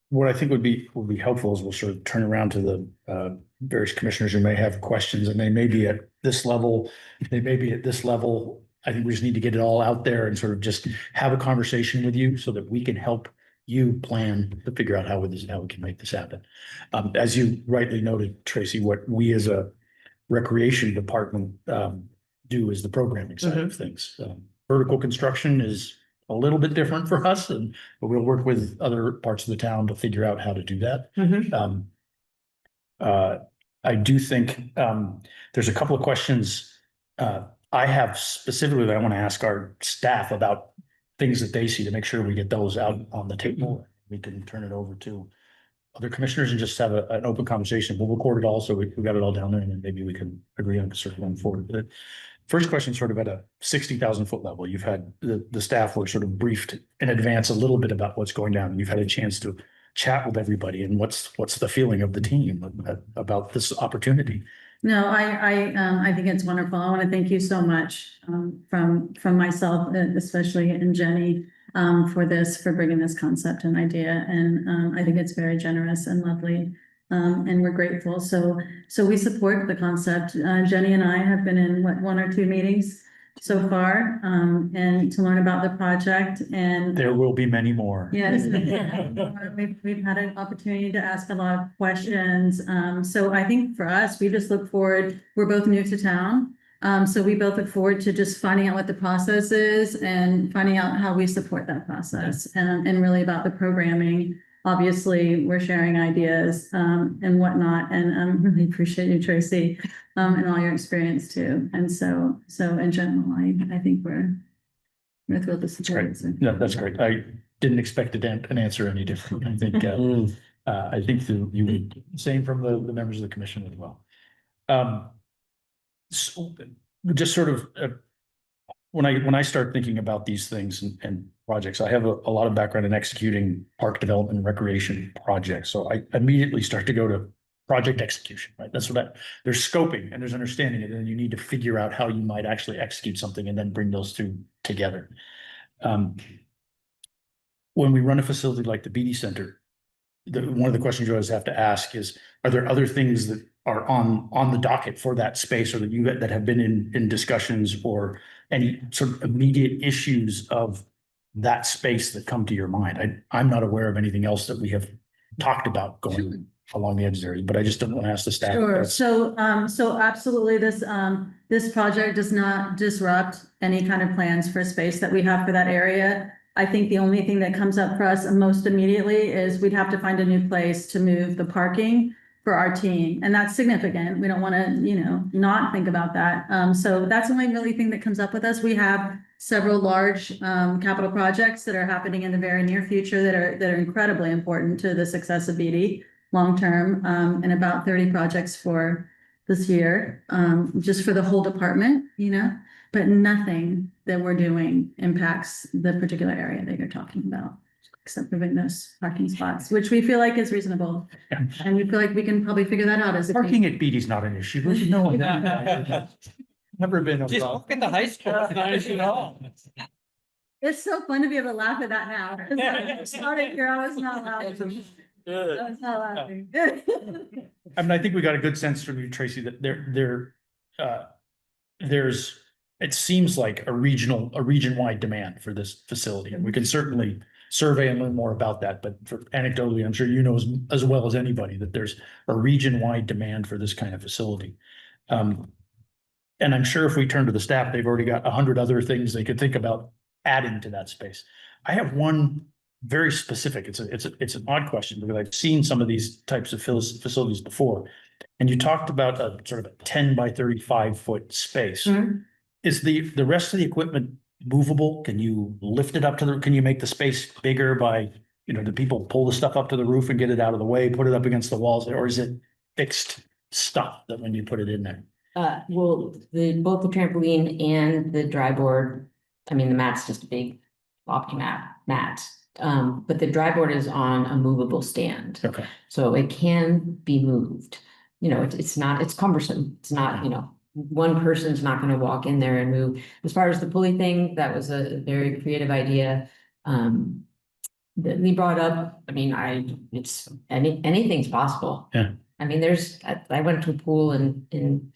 What I think would be helpful is we'll sort of turn around to the various commissioners who may have questions, and they may be at this level. They may be at this level. I think we just need to get it all out there and sort of just have a conversation with you so that we can help you plan to figure out how we can make this happen. As you rightly noted, Tracy, what we as a recreation department do is the programming side of things. Vertical construction is a little bit different for us, but we'll work with other parts of the town to figure out how to do that. I do think there's a couple of questions I have specifically that I want to ask our staff about things that they see to make sure we get those out on the table. We can turn it over to other commissioners and just have an open conversation. We'll record it all, so we got it all down there, and then maybe we can agree on a certain one forward. But first question, sort of at a 60,000 foot level, you've had the staff were sort of briefed in advance a little bit about what's going down. You've had a chance to chat with everybody, and what's the feeling of the team about this opportunity? No, I think it's wonderful. I want to thank you so much, from myself, especially, and Jenny, for bringing this concept and idea. And, I think it's very generous and lovely. And we're grateful. So we support the concept. Jenny and I have been in 1 or 2 meetings so far, and to learn about the project, and There will be many more. yes, we've had an opportunity to ask a lot of questions. So I think for us, we just look forward, we're both new to town. So we both look forward to just finding out what the process is and finding out how we support that process, and really about the programming. Obviously, we're sharing ideas, and whatnot, and really appreciate you, Tracy, and all your experience too. And so in general, I think we're thrilled to support it. So. No, that's great. I didn't expect an answer any different. I think you were same from the members of the commission as well. So just sort of when I start thinking about these things and projects, I have a lot of background in executing park development and recreation projects. So I immediately start to go to project execution, right? That's there's scoping and there's understanding, and then you need to figure out how you might actually execute something and then bring those two together. When we run a facility like the BD Center, one of the questions you always have to ask is, are there other things that are on the docket for that space, or that have been in discussions, or any sort of immediate issues of that space that come to your mind? I'm not aware of anything else that we have talked about going along the edges there, but I just don't want to ask the staff. Sure, so absolutely, this project does not disrupt any kind of plans for space that we have for that area. I think the only thing that comes up for us most immediately is we'd have to find a new place to move the parking for our team, and that's significant. We don't want to, not think about that. So that's the only really thing that comes up with us. We have several large capital projects that are happening in the very near future that are incredibly important to the success of BD long-term, and about 30 projects for this year, just for the whole department, but nothing that we're doing impacts the particular area that you're talking about, except moving those parking spots, which we feel like is reasonable. Yeah. And we feel like we can probably figure that out as a Parking team. at BD's not an issue. No one. Never been. Just walk in the high school. It's so fun to be able to laugh at that now. Starting here, I was not laughing. I was not laughing. I mean, I think we got a good sense from you, Tracy, that there's, it seems like a region-wide demand for this facility. And we can certainly survey and learn more about that, but for anecdotally, I'm sure you know as well as anybody that there's a region-wide demand for this kind of facility. And I'm sure if we turn to the staff, they've already got 100 other things they could think about adding to that space. I have one very specific, it's an odd question because I've seen some of these types of facilities before. And you talked about a sort of a 10 by 35 foot space. Mm-hmm. Is the rest of the equipment movable? Can you lift it up can you make the space bigger by, do people pull the stuff up to the roof and get it out of the way, put it up against the walls, or is it fixed stuff that when you put it in there? Well, both the trampoline and the dry board, I mean, the mat's just a big floppy mat. But the dry board is on a movable stand. Okay. So it can be moved. It's cumbersome. It's not, one person's not going to walk in there and move. As far as the pulley thing, that was a very creative idea. That we brought up, I mean, anything's possible. Yeah. I mean, I went to a pool in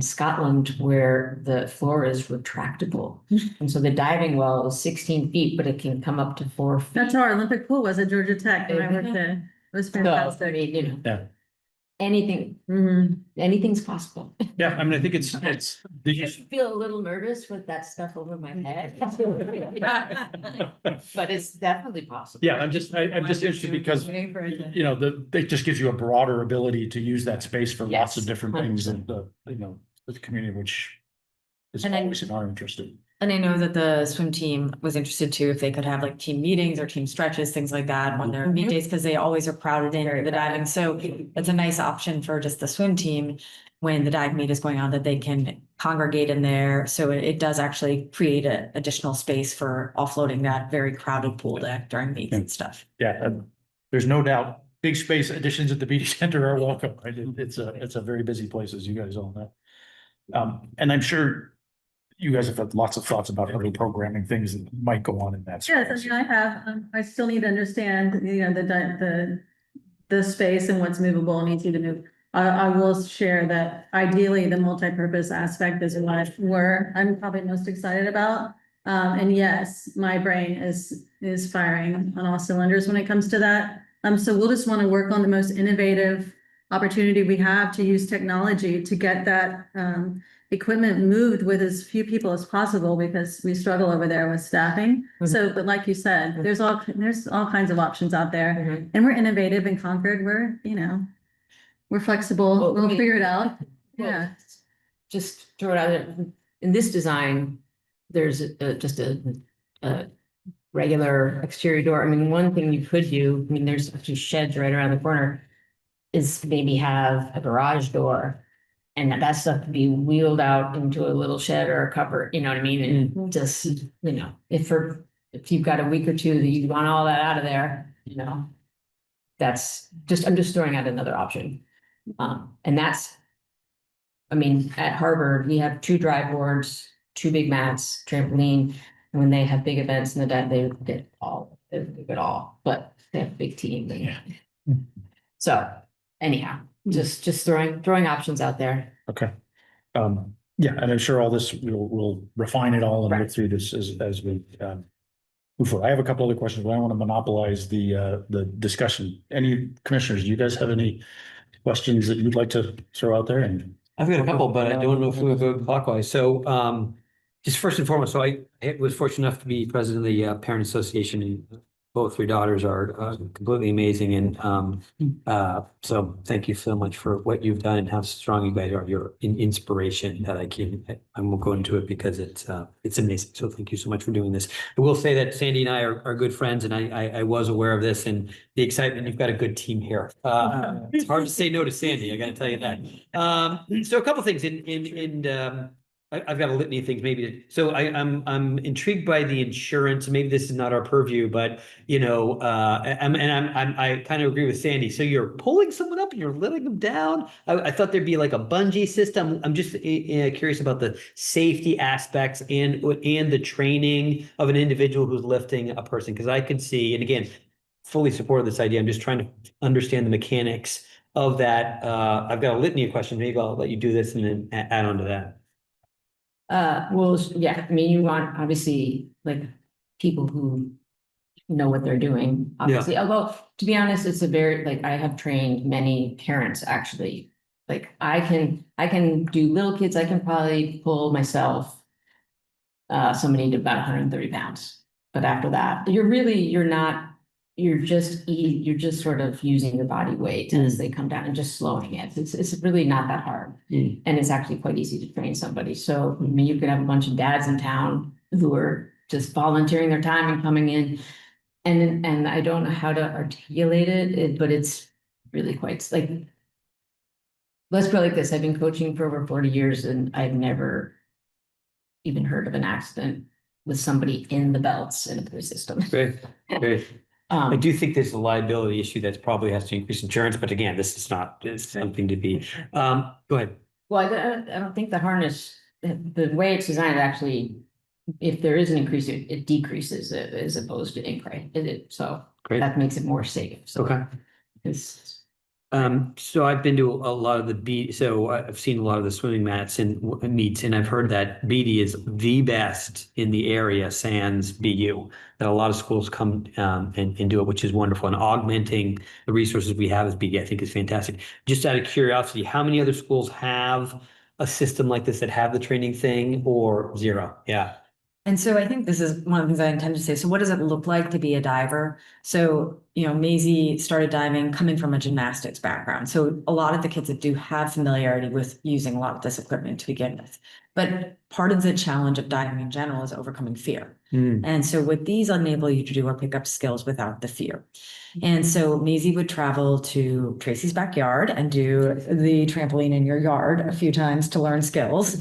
Scotland where the floor is retractable. And so the diving well is 16 feet, but it can come up to 4 feet. That's how our Olympic pool was at Georgia Tech when I worked there. It was So, I fantastic. mean, Yeah. anything's possible. Yeah, I mean, I think it's, I feel a little nervous with that stuff over my head. But it's definitely possible. yeah, I'm just interested because, it just gives you a broader ability to use that space for lots of Yes, different things 100%. and, the community, which is And then- always in our interest. And I know that the swim team was interested too, if they could have like team meetings or team stretches, things like that on their meet days, because they always are crowded in the diving. So it's a nice option for just the swim team when the dive meet is going on, that they can congregate in there. So it does actually create an additional space for offloading that very crowded pool deck during meets and stuff. Yeah, and there's no doubt, big space additions at the BD Center are welcome. Right? It's a very busy place, as you guys all know. And I'm sure you guys have had lots of thoughts about other programming things that might go on in that Yes, I space. mean, I have, I still need to understand, the space and what's movable and easy to move. I will share that ideally the multi-purpose aspect is what I'm probably most excited about. And yes, my brain is firing on all cylinders when it comes to that. So we'll just want to work on the most innovative opportunity we have to use technology to get that, equipment moved with as few people as possible, because we struggle over there with staffing. So, but like you said, there's all kinds of options out there, and we're innovative in Concord. We're flexible. Well, We'll we- figure it out. Well, Yeah. Just throw it out there. In this design, there's just a regular exterior door. I mean, one thing you could do, I mean, there's actually sheds right around the corner, is maybe have a garage door. And that stuff could be wheeled out into a little shed or a cover, you know what I mean? And just, if you've got a week or two that you want all that out of there, I'm just throwing out another option. And I mean, at Harvard, we have 2 dry boards, 2 big mats, trampoline. And when they have big events in the day, they get it all, but they have a big team. Yeah. So anyhow, just throwing options out there. Okay. Yeah, and I'm sure all this, we'll refine it all and look Right. through this as we move forward. I have a couple other questions, but I don't want to monopolize the discussion. Any commissioners, do you guys have any questions that you'd like to throw out there? And I've got a couple, but I don't know if we'll go clockwise. So, just first and foremost, so I was fortunate enough to be president of the Parent Association, and both three daughters are completely amazing. And so thank you so much for what you've done and how strong you guys are. You're an inspiration that I won't go into it because it's amazing. So thank you so much for doing this. I will say that Sandy and I are good friends, and I was aware of this and the excitement. You've got a good team here. It's hard to say no to Sandy, I got to tell you that. So a couple things I've got a litany of things so I'm intrigued by the insurance. Maybe this is not our purview, but I kind of agree with Sandy. So you're pulling someone up and you're letting them down. I thought there'd be like a bungee system. I'm just curious about the safety aspects and the training of an individual who's lifting a person, because I can see, and again, fully support this idea. I'm just trying to understand the mechanics of that. I've got a litany of questions. Maybe I'll let you do this and then add on to that. Well, yeah, I mean, you want obviously like people who know what they're doing, obviously. Although, to be honest, it's a very, like, I have trained many parents actually. Like I can do little kids, I can probably pull myself somebody to about 130 pounds. But after that, you're just sort of using your body weight as they come down and just slowing it. It's really not that hard. And it's actually quite easy to train somebody. So, I mean, you could have a bunch of dads in town who are just volunteering their time and coming in. And I don't know how to articulate it, but it's really quite like, let's put it like this. I've been coaching for over 40 years and I've never even heard of an accident with somebody in the belts in a police system. Great. I do think there's a liability issue that probably has to increase insurance, but again, this is not something to be. Go ahead. Well, I don't think the harness, the way it's designed, actually, if there is an increase, it decreases as opposed to increase. So Great. that makes it more safe. So Okay. So I've been to a lot of so I've seen a lot of the swimming mats and meets, and I've heard that BD is the best in the area, sans BU, that a lot of schools come and do it, which is wonderful. And augmenting the resources we have as BD, I think, is fantastic. Just out of curiosity, how many other schools have a system like this that have the training thing, or zero? Yeah. And so I think this is one of the things I intend to say. So what does it look like to be a diver? So, Maisie started diving coming from a gymnastics background. So a lot of the kids that do have familiarity with using a lot of this equipment to begin with. But part of the challenge of diving in general is overcoming fear. And so what these enable you to do are pick up skills without the fear. And so Maisie would travel to Tracy's backyard and do the trampoline in your yard a few times to learn skills.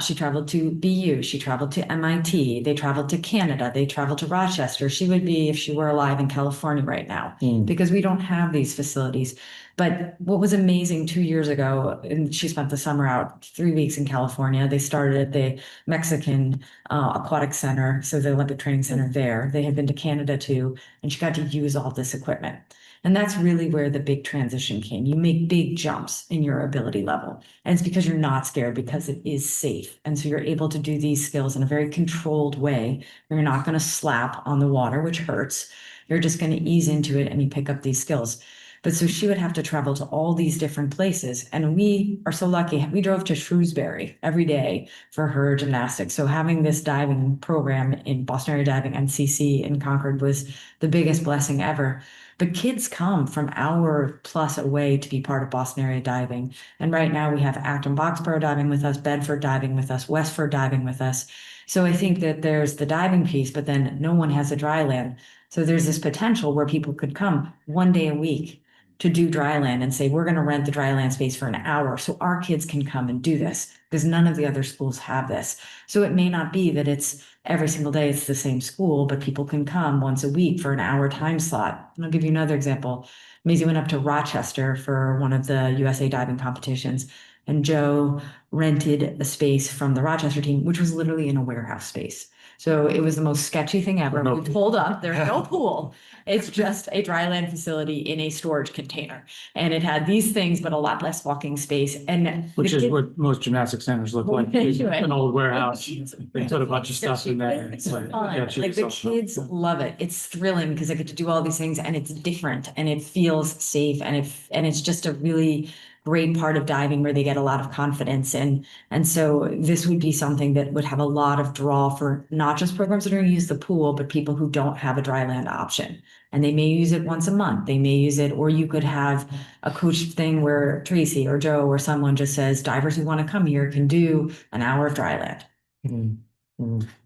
She traveled to BU, she traveled to MIT, they traveled to Canada, they traveled to Rochester. She would be, if she were alive, in California right now, because we don't have these facilities. But what was amazing 2 years ago, and she spent the summer out 3 weeks in California. They started at the Mexican Aquatic Center, so the Olympic Training Center there. They had been to Canada too, and she got to use all this equipment. And that's really where the big transition came. You make big jumps in your ability level. And it's because you're not scared, because it is safe. And so you're able to do these skills in a very controlled way. You're not going to slap on the water, which hurts. You're just going to ease into it and you pick up these skills. But so she would have to travel to all these different places. And we are so lucky. We drove to Shrewsbury every day for her gymnastics. So having this diving program in Boston Area Diving NCC in Concord was the biggest blessing ever. But kids come from hour plus away to be part of Boston Area Diving. And right now we have Acton Boxborough diving with us, Bedford diving with us, Westford diving with us. So I think that there's the diving piece, but then no one has a dry land. So there's this potential where people could come 1 day a week to do dry land and say, we're going to rent the dry land space for an hour so our kids can come and do this, because none of the other schools have this. So it may not be that it's every single day it's the same school, but people can come once a week for an hour time slot. And I'll give you another example. Maisie went up to Rochester for one of the USA diving competitions, and Joe rented a space from the Rochester team, which was literally in a warehouse space. So it was the most sketchy thing ever. No We pulled up, there's no pool. It's just a dry land facility in a storage container. And it had these things, but a lot less walking space and. Which the is kid- what most gymnastic centers look like, an old warehouse. They put a bunch of stuff in there. It's fun. Like the kids love it. It's thrilling because I get to do all these things and it's different and it feels safe and it's just a really great part of diving where they get a lot of confidence and so this would be something that would have a lot of draw for not just programs that are going to use the pool, but people who don't have a dry land option. And they may use it once a month. They may use it, or you could have a coach thing where Tracy or Joe or someone just says divers who want to come here can do an hour of dry land.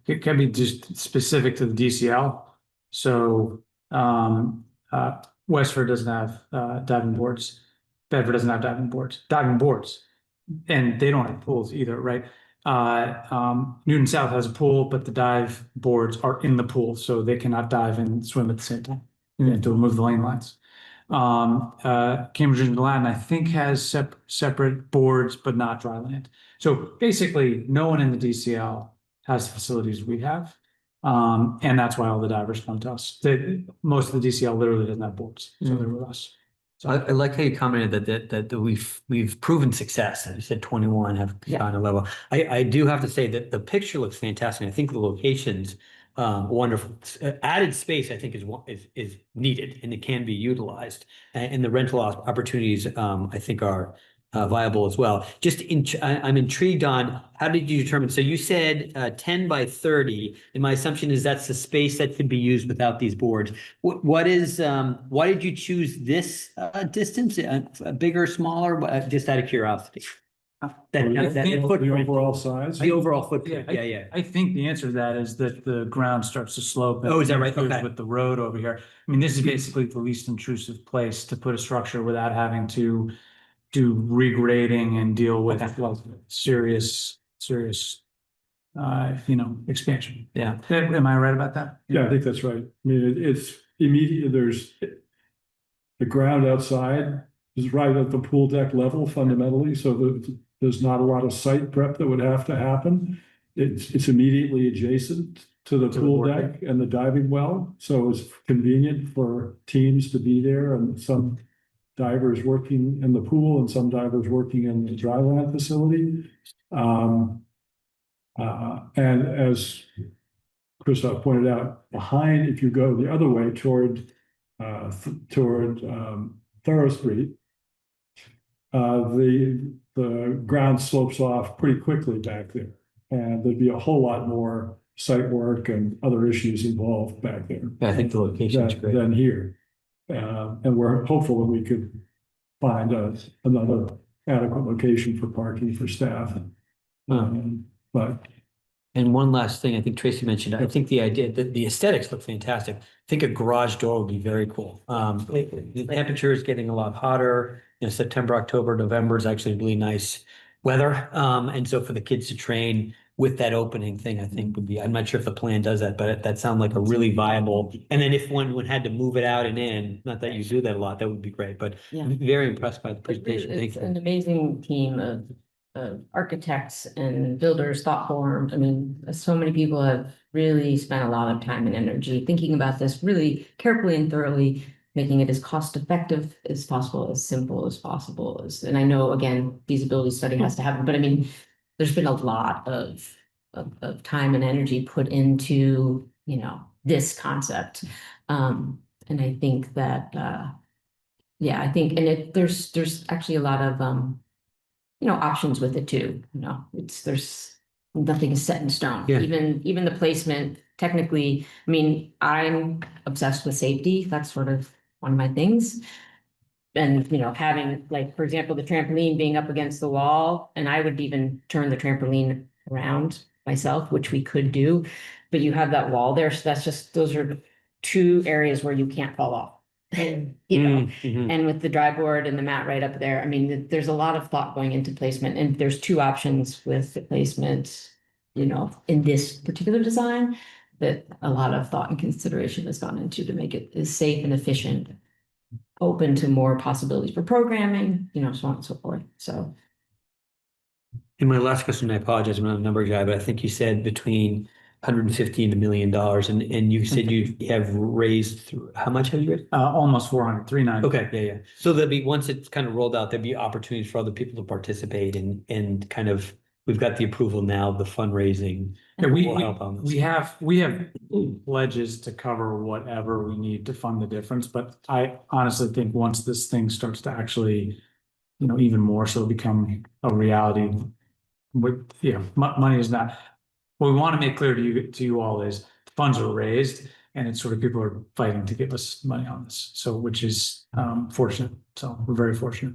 It can be just specific to the DCL. So Westford doesn't have diving boards. Bedford doesn't have diving boards, and they don't have pools either, right? Newton South has a pool, but the dive boards are in the pool, so they cannot dive and swim at the same time. You have to remove the lane lines. Cambridge and Milan, I think, has separate boards, but not dry land. So basically, no one in the DCL has the facilities we have. And that's why all the divers come to us. Most of the DCL literally doesn't have boards, so they're with us. I like how you commented that we've proven success. You said 21 have gone a level. I do have to say that the picture looks fantastic. I think the location's wonderful. Added space, I think, is needed and it can be utilized. And the rental opportunities, I think, are viable as well. I'm intrigued on how did you determine? So you said 10 by 30, and my assumption is that's the space that could be used without these boards. Why did you choose this distance? Bigger, smaller? Just out of curiosity. The overall size? The overall footprint. Yeah. I think the answer to that is that the ground starts to slope. Oh, is that right? Goes Okay. with the road over here. I mean, this is basically the least intrusive place to put a structure without having to do regrading and deal with like serious expansion. Yeah. Am I right about that? Yeah, I think that's right. I mean, it's immediate, the ground outside is right at the pool deck level fundamentally, so there's not a lot of site prep that would have to happen. It's immediately adjacent to the pool deck and the diving well, so it's convenient for teams to be there and some divers working in the pool and some divers working in the dry land facility. And as Christoph pointed out, behind, if you go the other way toward Thorough Street, the ground slopes off pretty quickly back there. And there'd be a whole lot more site work and other issues involved back there. I think the location's great. Than here. And we're hopeful that we could find another adequate location for parking for staff. But And one last thing, I think Tracy mentioned, I think the idea that the aesthetics look fantastic. I think a garage door would be very cool. The temperature is getting a lot hotter. September, October, November is actually really nice weather. And so for the kids to train with that opening thing, I think would be, I'm not sure if the plan does that, but that sounds like a really viable. And then if one had to move it out and in, not that you do that a lot, that would be great, but I'm very impressed by the presentation. It's an amazing team of architects and builders, thought formed. I mean, so many people have really spent a lot of time and energy thinking about this really carefully and thoroughly, making it as cost effective as possible, as simple as possible. And I know, again, feasibility study has to happen, but I mean, there's been a lot of time and energy put into, this concept. And I think that, I think, and there's actually a lot of, options with it too, there's nothing is set in stone. Yeah. Even the placement, technically, I mean, I'm obsessed with safety. That's sort of one of my things. And, having, like, for example, the trampoline being up against the wall, and I would even turn the trampoline around myself, which we could do, but you have that wall there. So those are two areas where you can't fall off. And, and with the dry board and the mat right up there, I mean, there's a lot of thought going into placement, and there's two options with the placement, in this particular design that a lot of thought and consideration has gone into to make it as safe and efficient, open to more possibilities for programming, so on and so forth. So In my last question, I apologize, I'm not a number guy, but I think you said between $150 and $1 million, and you said you have raised through, how much have you raised? Almost 400, 390. Okay, yeah. So there'll be, once it's kind of rolled out, there'll be opportunities for other people to participate and kind of, we've got the approval now, the fundraising. Yeah, will help on this. we have pledges to cover whatever we need to fund the difference, but I honestly think once this thing starts to actually, even more so become a reality, money is not, what we want to make clear to you all is funds are raised and it's sort of people are fighting to give us money on this. So, which is fortunate. So we're very fortunate.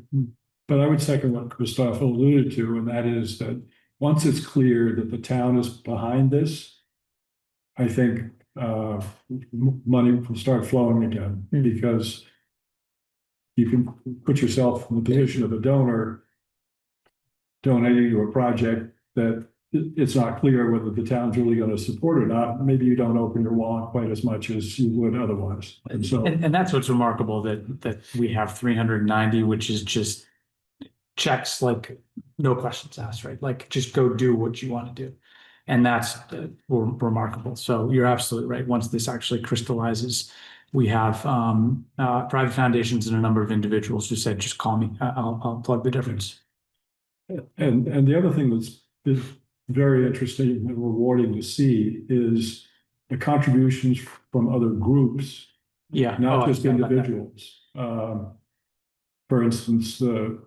But I would second what Christoph alluded to, and that is that once it's clear that the town is behind this, I think money will start flowing again, because you can put yourself in the position of a donor donating to a project that it's not clear whether the town's really going to support or not. Maybe you don't open your wallet quite as much as you would otherwise. And so, and that's what's remarkable, that we have 390, which is just checks, like no questions asked, right? Like just go do what you want to do. And that's remarkable. So you're absolutely right. Once this actually crystallizes, we have private foundations and a number of individuals who said, just call me, I'll plug the difference. and the other thing that's been very interesting and rewarding to see is the contributions from other groups, Yeah. not I just forgot about that. individuals. For instance, the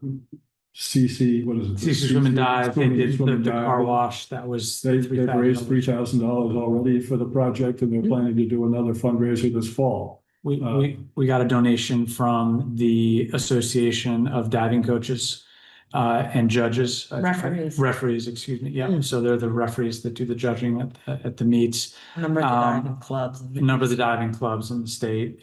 CC, what is it? CC Swim and Dive, they did Swim and the Dive. car wash, that was. They've raised $3,000 already for the project, and they're planning to do another fundraiser this fall. We got a donation from the Association of Diving Coaches and Judges. Referees, excuse me. Yeah, so they're the referees that do the judging at the meets. A number of the diving clubs. A number of the diving clubs in the state.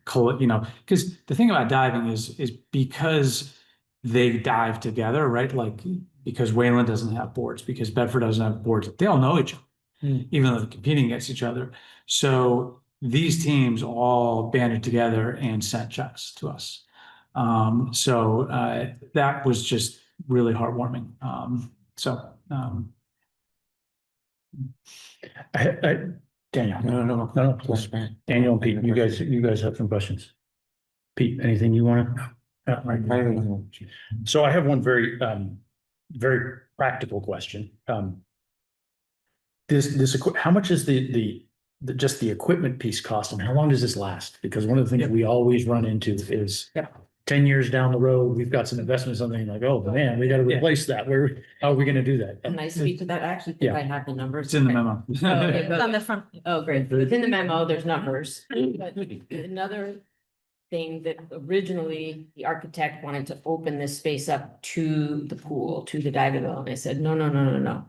Because the thing about diving is because they dive together, right? Like because Wayland doesn't have boards, because Bedford doesn't have boards, they all know each other, even though they're competing against each other. So these teams all banded together and sent checks to us. That was just really heartwarming. Daniel. No, please. Daniel and Pete, you guys have some questions. Pete, anything you want to? So I have one very, very practical question. How much is just the equipment piece cost, and how long does this last? Because one of the things we always run into is 10 years down the road, we've got some investment, something like, oh man, we got to replace that. How are we going to do that? Can I speak to that? I actually think I have the numbers. It's in the memo. Okay, It's on the front. Oh, great. Within the memo, there's numbers. But another thing that originally the architect wanted to open this space up to the pool, to the diving bowl. And I said, no.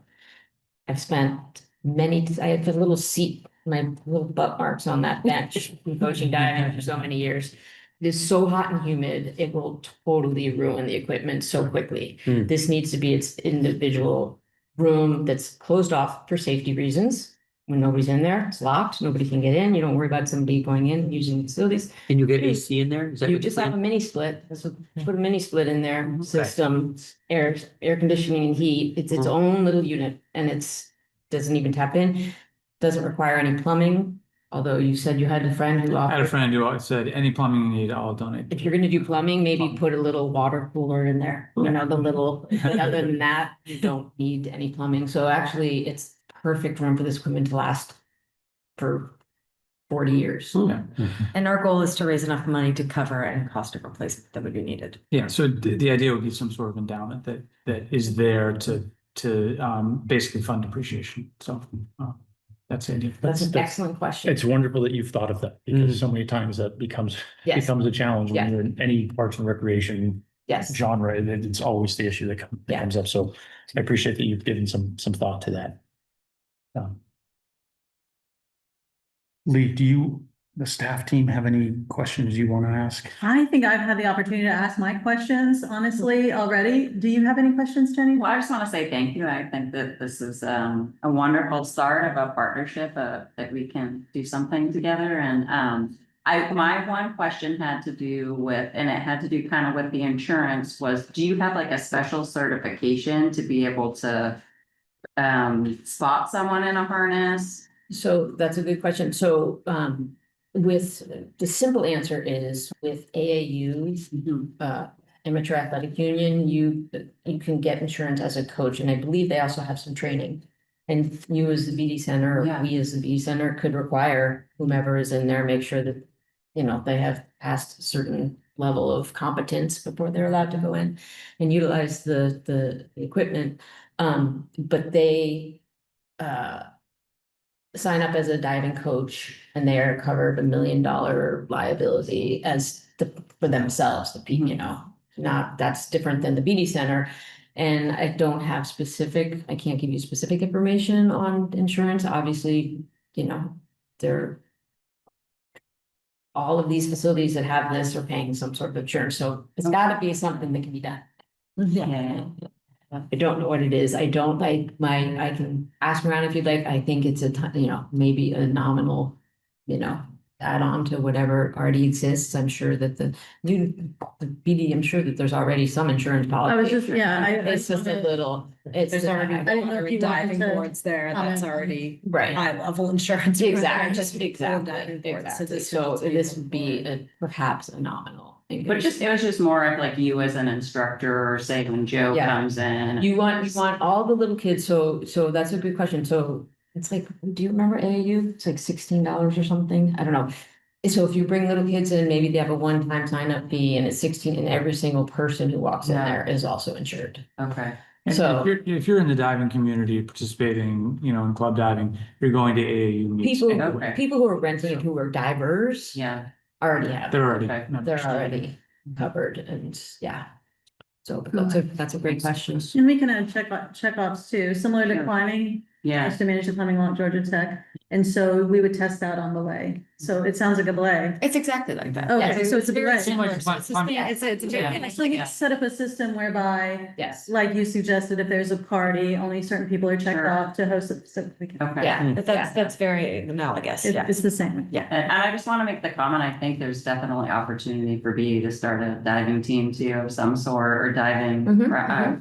I've spent I have a little seat, my little butt marks on that bench, coaching diving for so many years. It is so hot and humid, it will totally ruin the equipment so quickly. This needs to be its individual room that's closed off for safety reasons. When nobody's in there, it's locked, nobody can get in. You don't worry about somebody going in using the facilities. Can you get AC in there? Is that You what just you're have a saying? mini split. Put a mini split in there, system, air conditioning and heat. It's its own little unit, and doesn't even tap in. Doesn't require any plumbing, although you said you had a friend who I had a offered. friend who said, any plumbing you need, I'll donate. If you're gonna do plumbing, maybe put a little water cooler in there, the little, other than that, you don't need any plumbing. So actually, it's perfect room for this equipment to last for 40 years. And our goal is to raise enough money to cover any cost of replacement that would be needed. Yeah, so the idea would be some sort of endowment that is there to basically fund depreciation. So that's the idea. That's an excellent question. It's wonderful that you've thought of that, because so many times that becomes Yes, a challenge when Yeah. you're in any parks and recreation yes. genre. It's always the issue that comes up. So I appreciate that you've given some thought to that. Lee, do the staff team have any questions you want to ask? I think I've had the opportunity to ask my questions, honestly, already. Do you have any questions, Jenny? Well, I just want to say thank you. I think that this is a wonderful start of a partnership that we can do something together. And My one question had to do with, and it had to do kind of with the insurance was, do you have like a special certification to be able to spot someone in a harness? So that's a good question. So, with, the simple answer is with AAUs, Amateur Athletic Union, you can get insurance as a coach, and I believe they also have some training. And you as the BD Center, or Yeah. we as the BD Center could require whomever is in there, make sure that, you know, they have passed a certain level of competence before they're allowed to go in and utilize the equipment. But they, sign up as a diving coach and they are covered $1 million liability as for themselves, you know, not, that's different than the BD Center. And I don't have specific, I can't give you specific information on insurance. Obviously, you know, all of these facilities that have this are paying some sort of insurance, so it's gotta be something that can be done. Yeah. I don't know what it is. I can ask around if you'd like. I think it's you know, maybe a nominal, you know, add on to whatever already exists. I'm sure that the BD, I'm sure that there's already some insurance policy. I was just, yeah, It's just a little, There's already I didn't know if you diving wanted to boards there, that's comment. already Right. high level insurance. Exactly, Exactly. So this would be perhaps a nominal. But it was just more of like you as an instructor, or say when Joe Yeah. comes in. You want all the little kids, so that's a good question, so it's like, do you remember AAU? It's like $16 or something, I don't know. So if you bring little kids in, maybe they have a one-time sign-up fee and it's 16, and every single person who walks in there is also insured. Okay. And So- if you're in the diving community participating, you know, in club diving, you're going to AAU meets. People, anyway. people who are renting, who are divers. Yeah. Already have, They're already. Okay. they're already covered, and yeah. So that's a great question. And we can add checkoffs too, similar to Sure. climbing. I Yeah. used to manage the climbing along Georgia Tech, and so we would test that on the way. So it sounds like a belay. It's exactly like that. Okay, Yes. so it's a very belay. similar. It's like Yeah, it's very. Yeah. It's like set up a system whereby, Yes. like you suggested, if there's a party, only certain people are checked Sure. off to host it. So we can, Okay. Yeah. But that's very analogous, yeah. it's the same. Yeah. And I just want to make the comment, I think there's definitely opportunity for B to start a diving team too of some sort, or diving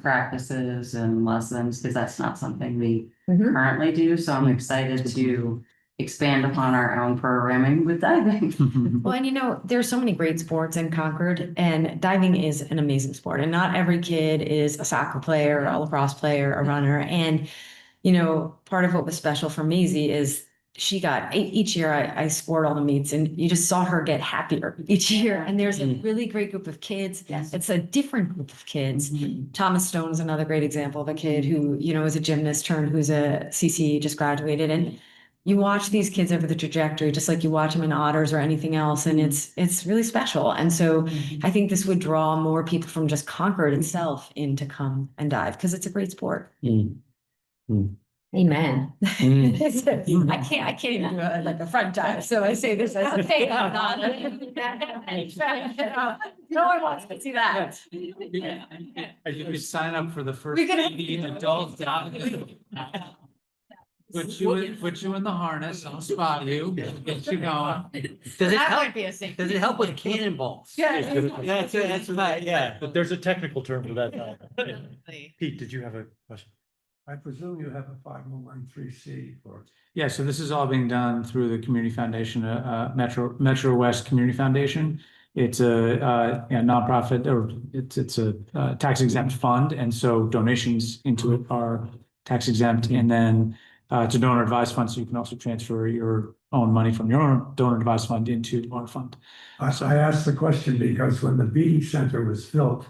practices and lessons, because that's not something we Mhm. currently do. So I'm excited to expand upon our own programming with diving. Well, and you know, there's so many great sports in Concord, and diving is an amazing sport, and not every kid is a soccer player, a lacrosse player, a runner. And, you know, part of what was special for Maisie is she got each year I scored all the meets, and you just saw her get happier each year. And there's a really great group of kids. Yes. It's a different group of kids. Thomas Stone is another great example of a kid who, you know, is a gymnast who's a CC, just graduated. And you watch these kids over the trajectory, just like you watch them in otters or anything else. And it's really special. And so I think this would draw more people from just Concord itself in to come and dive, because it's a great sport. Amen. I can't even do like a front dive. So I say this as a thing. No one wants to see that. You could sign up for the first We could- adult dive. Put you in the harness, I'll spot you, get you going. Does it That help? might be a thing. Does it help with cannonballs? Yeah. That's right, yeah. But there's a technical term for that. Definitely. Pete, did you have a question? I presume you have a 501(c) for. Yeah, so this is all being done through the Community Foundation, Metro West Community Foundation. It's a nonprofit, or it's a tax exempt fund, and so donations into it are tax exempt, and then it's a donor advised fund, so you can also transfer your own money from your own donor advised fund into our fund. I asked the question because when the BD Center was built,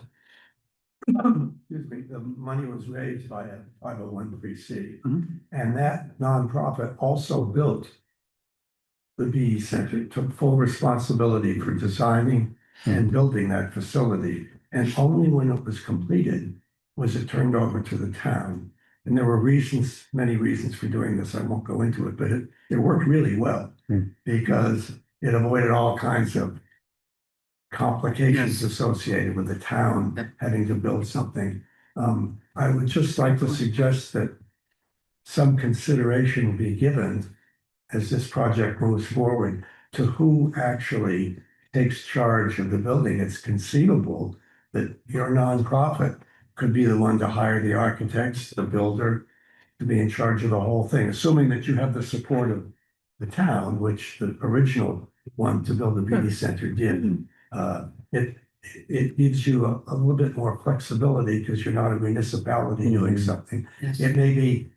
excuse me, the money was raised by a 501(c). And that nonprofit also built the BD Center, took full responsibility for designing and building that facility. And only when it was completed was it turned over to the town. And there were reasons, many reasons for doing this. I won't go into it, but it worked really well because it avoided all kinds of complications associated with the town having to build something. I would just like to suggest that some consideration be given as this project moves forward to who actually takes charge of the building. It's conceivable that your nonprofit could be the one to hire the architects, the builder, to be in charge of the whole thing, assuming that you have the support of the town, which the original one to build the beauty center did. It gives you a little bit more flexibility because you're not a municipality doing something. Yes. It may be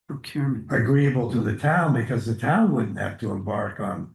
Procurement. agreeable to the town because the town wouldn't have to embark on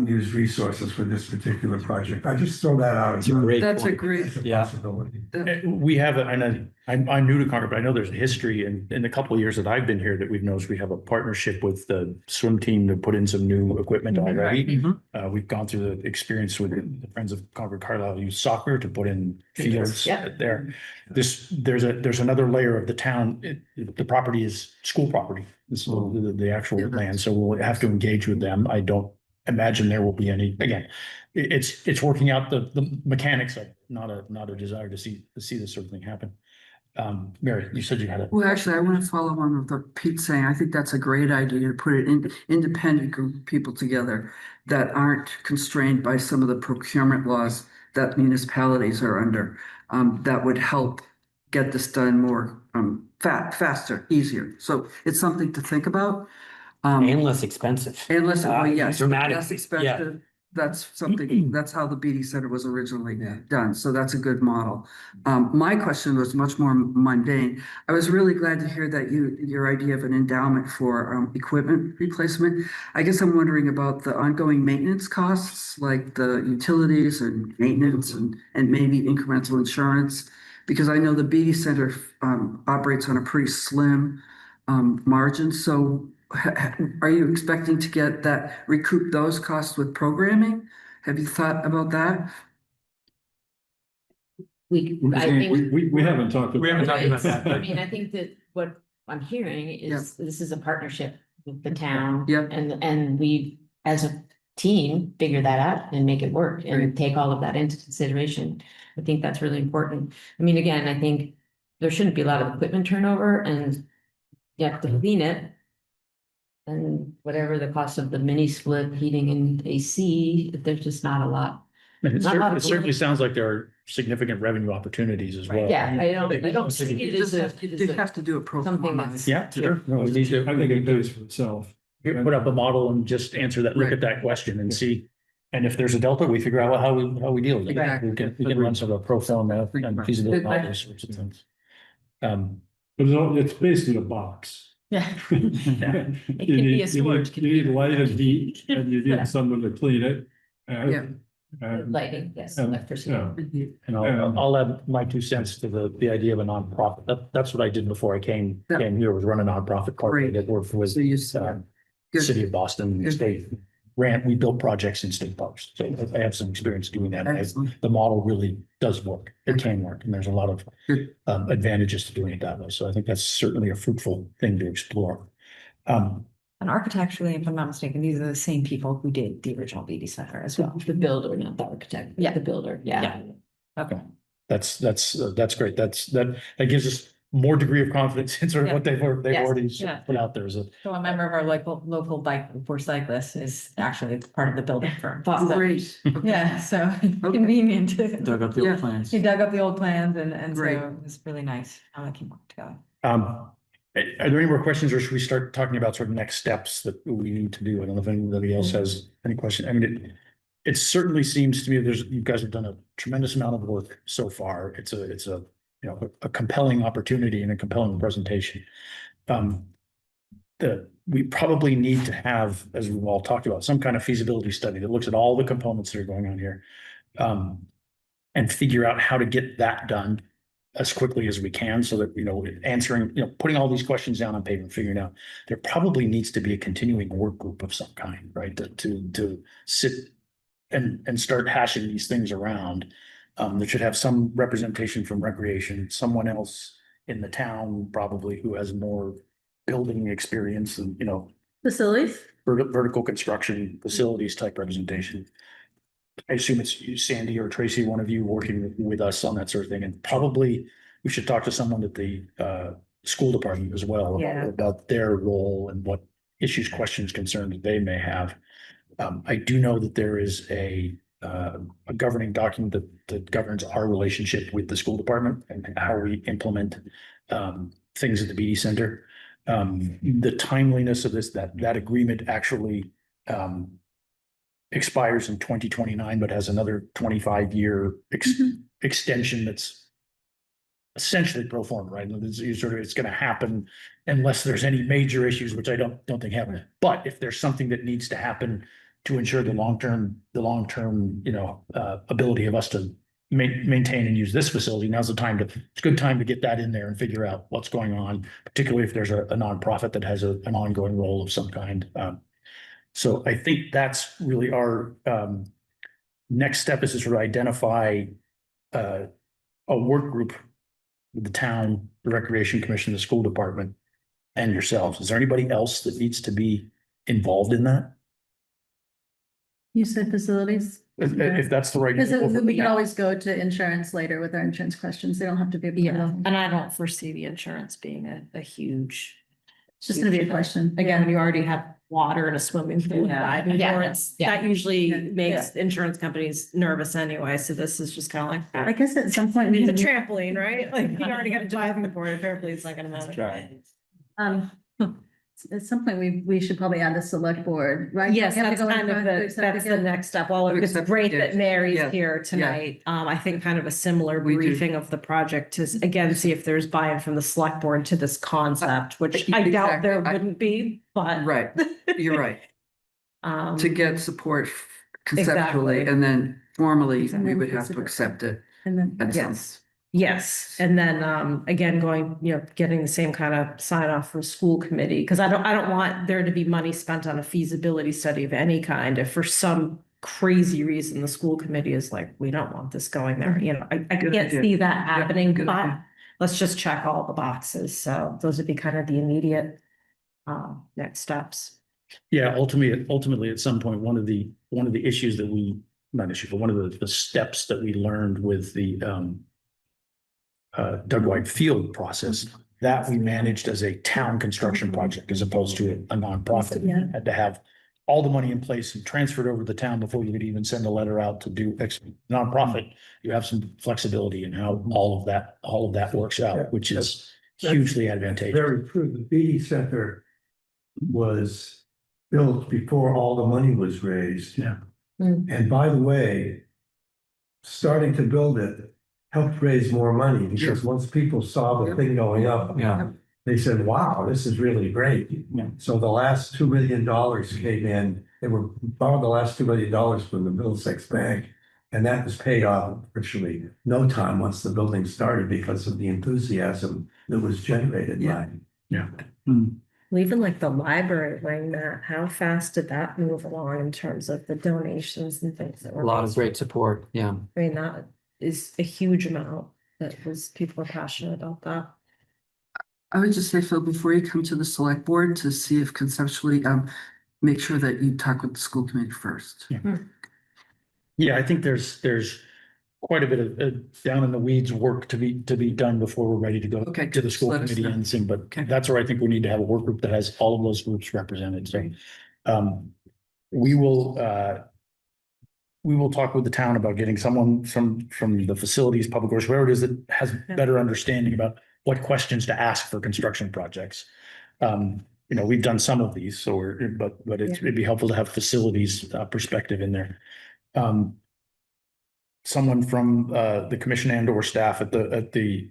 used resources for this particular project. I just throw that out. It's a great That's a point. great, As a Yeah. possibility. We have, I'm new to Concord, but I know there's a history in the couple of years that I've been here that we've noticed we have a partnership with the swim team to put in some new equipment already. We've gone through the experience with the Friends of Concord Carlisle Youth Soccer to put in fields there. There's another layer of the town. The property is school property. This is the actual land, so we'll have to engage with them. I don't imagine there will be any, again, it's working out the mechanics of it, not a desire to see this sort of thing happen. Mary, you said you had a. well, actually, I want to follow on with what Pete's saying. I think that's a great idea to put it in independent group of people together that aren't constrained by some of the procurement laws that municipalities are under. That would help get this done more faster, easier. So it's something to think about. And less expensive. And less, well, yes, Dramatic, less yeah. expensive. That's something, that's how the BD Center was originally done. So that's a good model. My question was much more mundane. I was really glad to hear that your idea of an endowment for equipment replacement. I guess I'm wondering about the ongoing maintenance costs, like the utilities and maintenance and maybe incremental insurance. Because I know the BD Center operates on a pretty slim margin. So are you expecting to get recoup those costs with programming? Have you thought about that? I think. We haven't talked. We haven't talked about that. I mean, I think that what I'm hearing is this is a partnership with the town. Yeah. And we, as a team, figure that out and make it work and Right. take all of that into consideration. I think that's really important. I mean, again, I think there shouldn't be a lot of equipment turnover and you have to clean it. And whatever the cost of the mini split heating and AC, there's just not a lot. It Not a lot of certainly sounds like there are significant revenue opportunities as well. Yeah, I don't see You it as just a, you have to do a pro something forma. that's- Yeah, sure. No, we need to. I think it pays for itself. Put up a model and just answer that, look at that question and see. And if there's a delta, we figure out how we deal with it. Exactly. We can run sort of a pro forma and feasibility models, sorts of things. But it's basically a box. Yeah. You can be need, a storage you need light and heat and you Yeah. need someone to clean it. Yeah. lighting, yes, and, electricity. yeah. And I'll add my 2 cents to the idea of a nonprofit. That's what I did before I came here, was run a nonprofit partner that worked with So you good. City of Boston, Good. state. We built projects in state parks. So I have some experience doing that. Excellent. The model really does work. It can work. And there's a lot of Good. advantages to doing it that way. So I think that's certainly a fruitful thing to explore. And architecturally, if I'm not mistaken, these are the same people who did the original BD Center as well. The builder, not the architect. Yeah. The builder, yeah. Okay. That's great. That gives us more degree of confidence in sort of what they've Yes. already Yeah. put out there as a. So a member of our local bike for cyclists is actually part of the building firm. So, Great. yeah, so convenient. Dug up the Yeah. old plans. He dug up the old plans and so Great. it was really nice how that came together. Are there any more questions or should we start talking about sort of next steps that we need to do? I don't know if anybody else has any question. I mean, it certainly seems to me you guys have done a tremendous amount of work so far. It's a a compelling opportunity and a compelling presentation. We probably need to have, as we've all talked about, some kind of feasibility study that looks at all the components that are going on here. And figure out how to get that done as quickly as we can so that, answering, putting all these questions down on paper and figuring out there probably needs to be a continuing work group of some kind, right? To sit and start hashing these things around. That should have some representation from recreation, someone else in the town probably who has more building experience and, Facilities? vertical construction facilities type representation. I assume it's you, Sandy or Tracy, one of you working with us on that sort of thing. And probably we should talk to someone at the school department as well Yeah. about their role and what issues, questions, concerns they may have. I do know that there is a governing document that governs our relationship with the school department and how we implement things at the BD Center. The timeliness of that agreement actually expires in 2029, but has another 25-year extension that's essentially pro forma, right? It's going to happen unless there's any major issues, which I don't think happen. But if there's something that needs to happen to ensure the long-term, ability of us to maintain and use this facility, now's it's a good time to get that in there and figure out what's going on, particularly if there's a nonprofit that has an ongoing role of some kind. So I think that's really our next step is to sort of identify a work group with the town, the Recreation Commission, the school department, and yourselves. Is there anybody else that needs to be involved in that? You said facilities? If that's the right. Because we can always go to insurance later with our insurance questions. They don't have to be. Yeah, and I don't foresee the insurance being a huge. It's just gonna be a question. Again, when you already have water and a swimming pool. Yeah. Insurance, Yeah. that usually Yeah. makes insurance companies nervous anyway, so this is just kind of like. I guess at some point. we The need- trampoline, right? Like you already got a diving board, a trampoline's not gonna matter. At some point, we should probably add the select board, right? Yes, We have to that's go in kind of front to the, accept that's the again? next step. Well, it's Accept great it. that Mary's Yeah. here tonight. I think kind of a similar We do. briefing of the project to again, see if there's buy-in from the select board to this concept, which I doubt there Exactly. wouldn't be, but. Right, you're right. Um, To get support conceptually Exactly. and then formally, And we then would have to consider- accept it. And then. at some- yes, and then again, going, getting the same kind of sign off from school committee, because I don't want there to be money spent on a feasibility study of any kind. If for some crazy reason the school committee is like, we don't want this going there, I Good can't idea. see that happening, good but idea. let's just check all the boxes. So those would be kind of the immediate next steps. Yeah, ultimately, at some point, one of the issues that not issue, but one of the steps that we learned with the Doug White Field process, that we managed as a town construction project as opposed to a nonprofit. Yeah. Had to have all the money in place and transferred over to the town before you could even send a letter out to do nonprofit. You have some flexibility in how all of that works out, which is hugely advantageous. Very true. The BD Center was built before all the money was raised. Yeah. And by the way, starting to build it helped raise more money because once people saw the thing going up, Yeah. they said, wow, this is really great. Yeah. So the last $2 million came in, they were borrowed the last $2 million from the Middlesex Bank. And that was paid off virtually no time once the building started because of the enthusiasm that was generated by it. Yeah. Even like the library wing, Matt, how fast did that move along in terms of the donations and things that were? A lot of raised? great support, yeah. I mean, that is a huge amount people are passionate about that. I would just say, Phil, before you come to the select board to see if conceptually, make sure that you talk with the school committee first. Yeah, I think there's quite a bit of down in the weeds work to be done before we're ready to go Okay, to the school let us committee know. and thing, but Okay. that's where I think we need to have a work group that has all of those groups represented. So we will talk with the town about getting someone from the facilities, public works, whoever it is that has better understanding about what questions to ask for construction projects. We've done some of these, so but it'd be helpful to have facilities perspective in there. Someone from the commission and or staff at the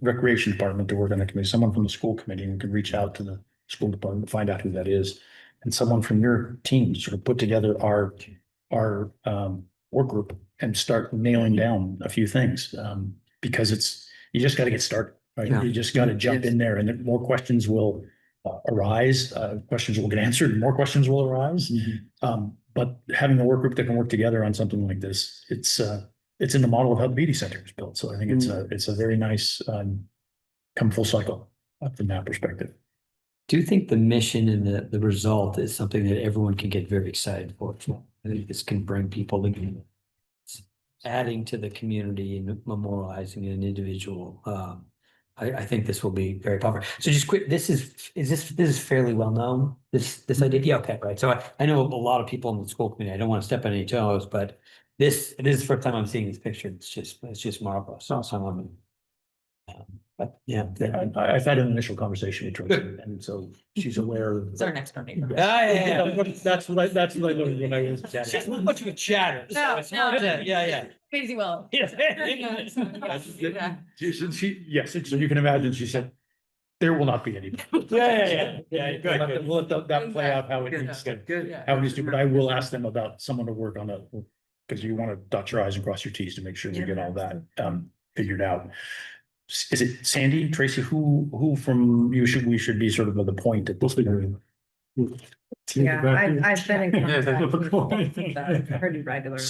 recreation department to work on the committee, someone from the school committee who can reach out to the school department to find out who that is. And someone from your team to sort of put together our work group and start nailing down a few things. Because you just got to get started, right? Yeah. You just got to jump in there and then more questions will arise, questions will get answered, and more questions will arise. But having a work group that can work together on something like this, it's in the model of how the BD Center was built. So I think it's a very nice come full cycle from that perspective. Do you think the mission and the result is something that everyone can get very excited for? I think this can bring people together. It's adding to the community and memorializing an individual I think this will be very popular. So just quick, this is fairly well known, this idea? Yeah, okay, right. So I know a lot of people in the school community. I don't want to step on any toes, but it is the first time I'm seeing this picture. It's just marvelous. So but yeah. I've had an initial conversation with Tracy, and so she's aware of. It's our next door neighbor. That's what I learned when I was. She's not much of a chatter. So No, it's hard no. to- Yeah. Crazy well. Yes. Yeah. Yes, so you can imagine, she said, there will not be any. Yeah. We'll let that play out how it needs to, how it needs to, but I will ask them about someone to work on that. Because you want to dot your i's and cross your t's to make sure you get all that figured out. Is it Sandy, Tracy, who from you we should be sort of at the point at this point? Yeah, I've been in contact with them pretty regularly.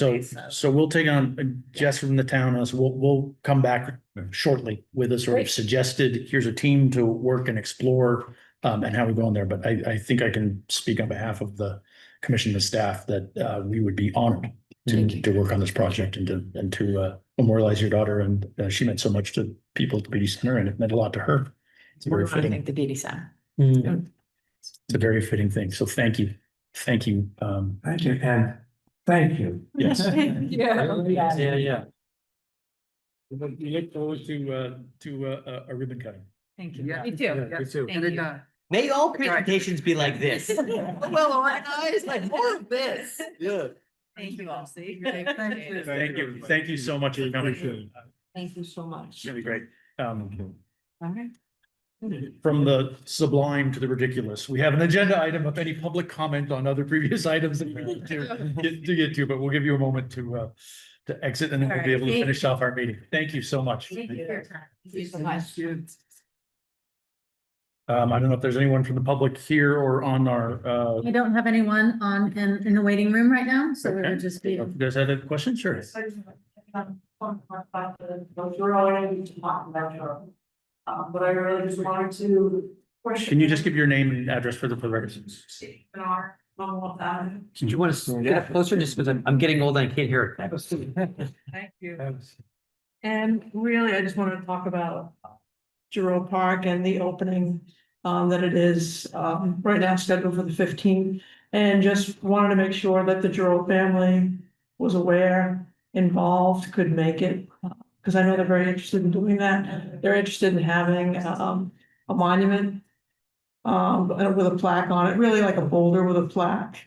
So we'll take on Jess from the townhouse. We'll come back shortly with a sort of suggested, here's a team to work and explore and how we go in there. But I think I can speak on behalf of the commission and staff that we would be honored to work on this project and to memorialize your daughter. And she meant so much to people at the Beauty Center, and it meant a lot to her. It's very I fitting. think the beauty center. It's a very fitting thing. So thank you. Thank you. Thank you, and thank you. Yes. Yeah. We look forward to a ribbon cutting. Thank you. Yeah. Me too. Me too. Thank you. May all presentations be like this. Well organized, like more of this. Yeah. Thank you all. See? Thank you. Thank you so much for coming. Thank you so much. It's really great. All right. From the sublime to the ridiculous, we have an agenda item of any public comment on other previous items that we need to get to, but we'll give you a moment to exit, and then we'll be able to finish off our meeting. Thank you so much. Thank you so much. I don't know if there's anyone from the public here or on our, We don't have anyone in the waiting room right now, so we Okay. would just be. you guys have a question? Sure. But I really just wanted to. Can you just give your name and address for the record? Did you want to get up closer just because I'm getting old and I can't hear it? Thank you. And really, I just wanted to talk about Giroux Park and the opening that it is right now scheduled for the 15th. And just wanted to make sure that the Giroux family was aware, involved, could make it. Because I know they're very interested in doing that. They're interested in having a monument with a plaque on it, really like a boulder with a plaque.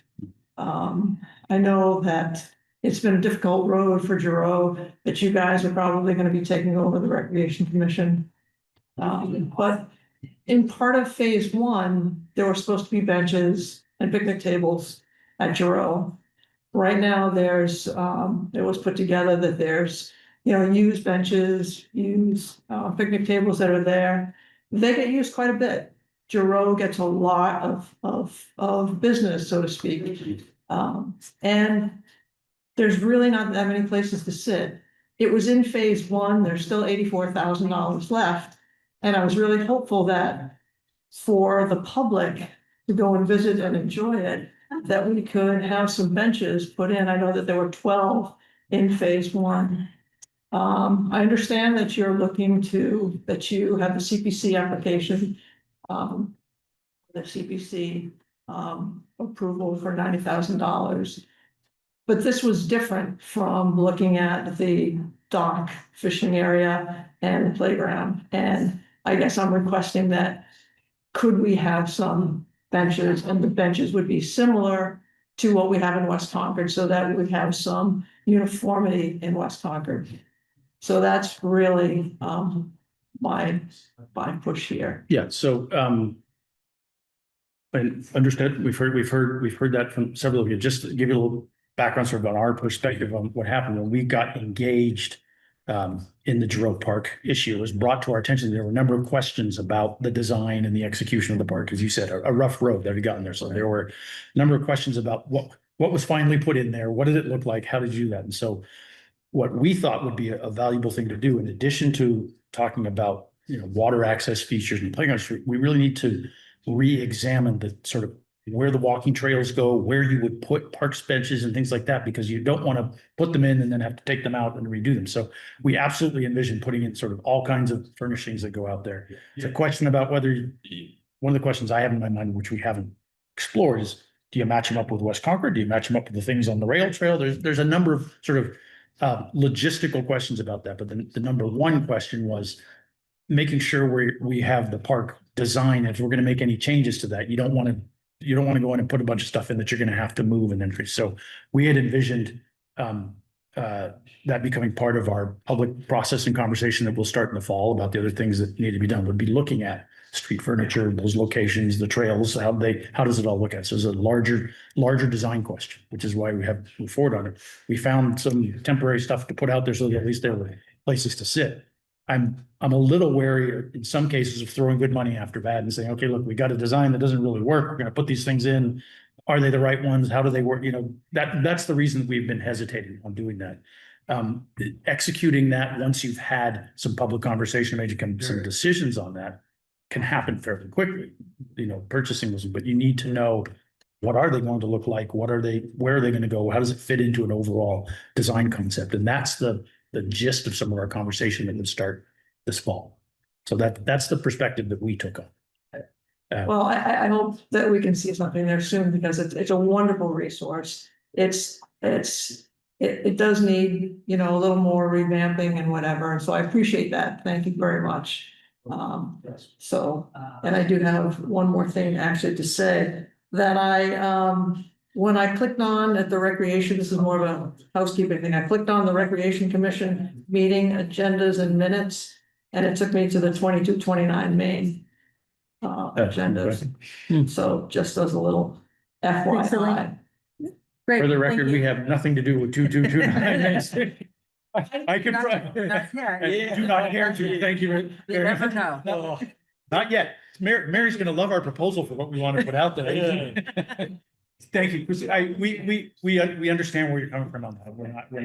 I know that it's been a difficult road for Giroux, that you guys are probably going to be taking over the Recreation Commission. But in part of phase one, there were supposed to be benches and picnic tables at Giroux. Right now, it was put together that there's used benches, used picnic tables that are there. They get used quite a bit. Giroux gets a lot of business, so to speak. And there's really not that many places to sit. It was in phase one, there's still $84,000 left. And I was really hopeful that for the public to go and visit and enjoy it, that we could have some benches put in. I know that there were 12 in phase one. I understand that you have the CPC application, the CPC approval for $90,000. But this was different from looking at the dock fishing area and the playground. And I guess I'm requesting that could we have some benches, and the benches would be similar to what we have in West Concord, so that we would have some uniformity in West Concord. So that's really my push here. Yeah, so and understood. We've heard that from several of you. Just to give you a little background sort of on our perspective on what happened when we got engaged in the Giroux Park issue. It was brought to our attention. There were a number of questions about the design and the execution of the park, as you said, a rough road that had gotten there. So there were a number of questions about what was finally put in there. What did it look like? How did you do that? And so what we thought would be a valuable thing to do, in addition to talking about, water access features and playgrounds, we really need to re-examine the sort of where the walking trails go, where you would put parks benches and things like that, because you don't want to put them in and then have to take them out and redo them. So we absolutely envision putting in sort of all kinds of furnishings that go out there. It's a question about whether, one of the questions I have in my mind, which we haven't explored, is do you match them up with West Concord? Do you match them up with the things on the rail trail? There's a number of sort of logistical questions about that, but the number one question was making sure we have the park design. If we're going to make any changes to that, you don't want to go in and put a bunch of stuff in that you're going to have to move and then, so we had envisioned that becoming part of our public process and conversation that will start in the fall about the other things that need to be done, would be looking at street furniture, those locations, the trails, how does it all look at? So it's a larger design question, which is why we have moved forward on it. We found some temporary stuff to put out there so that at least there were places to sit. I'm a little wary in some cases of throwing good money after bad and saying, okay, look, we got a design that doesn't really work. We're going to put these things in. Are they the right ones? How do they work? That's the reason that we've been hesitating on doing that. Executing that once you've had some public conversation, made some decisions on that, can happen fairly quickly. Purchasing those, but you need to know, what are they going to look like? Where are they going to go? How does it fit into an overall design concept? And that's the gist of some of our conversation that would start this fall. So that's the perspective that we took on. Well, I hope that we can see something there soon, because it's a wonderful resource. It does need, a little more revamping and whatever. And so I appreciate that. Thank you very much. And I do have one more thing actually to say, that when I clicked on at the recreation, this is more of a housekeeping thing. I clicked on the Recreation Commission meeting agendas and minutes, and it took me to the 22-29 main agendas. So just as a little FYI. Great. For the thank record, you. we have nothing to do with 2229 Main Street. I can. I do not care to. Thank you. You never know. No, not yet. Mary's going to love our proposal for what we want to put out there. Thank you. We understand where you're coming from on that. We're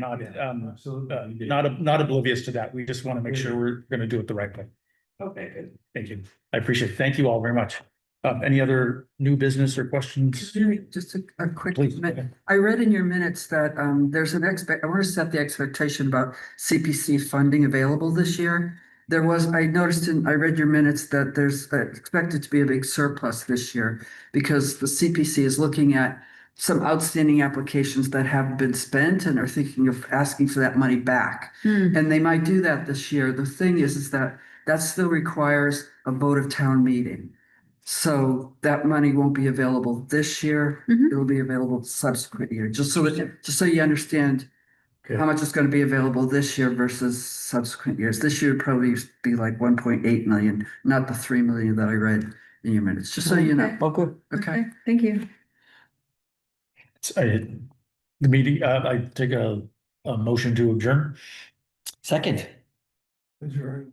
not oblivious to that. We just want to make sure we're going to do it the right way. Okay, good. Thank you. I appreciate it. Thank you all very much. Any other new business or questions? Just a quick Please. minute. I read in your minutes that there's I want to set the expectation about CPC funding available this year. I read your minutes that there's expected to be a big surplus this year, because the CPC is looking at some outstanding applications that have been spent and are thinking of asking for that money back. And they might do that this year. The thing is that still requires a vote of town meeting. So that money won't be available this year. It'll be available subsequent year, just so you understand how much is going to be available this year versus subsequent years. This year would probably be like 1.8 million, not the 3 million that I read in your minutes, just so you know. Okay. Thank you. The meeting, I take a motion to adjourn. Second. Adjourn.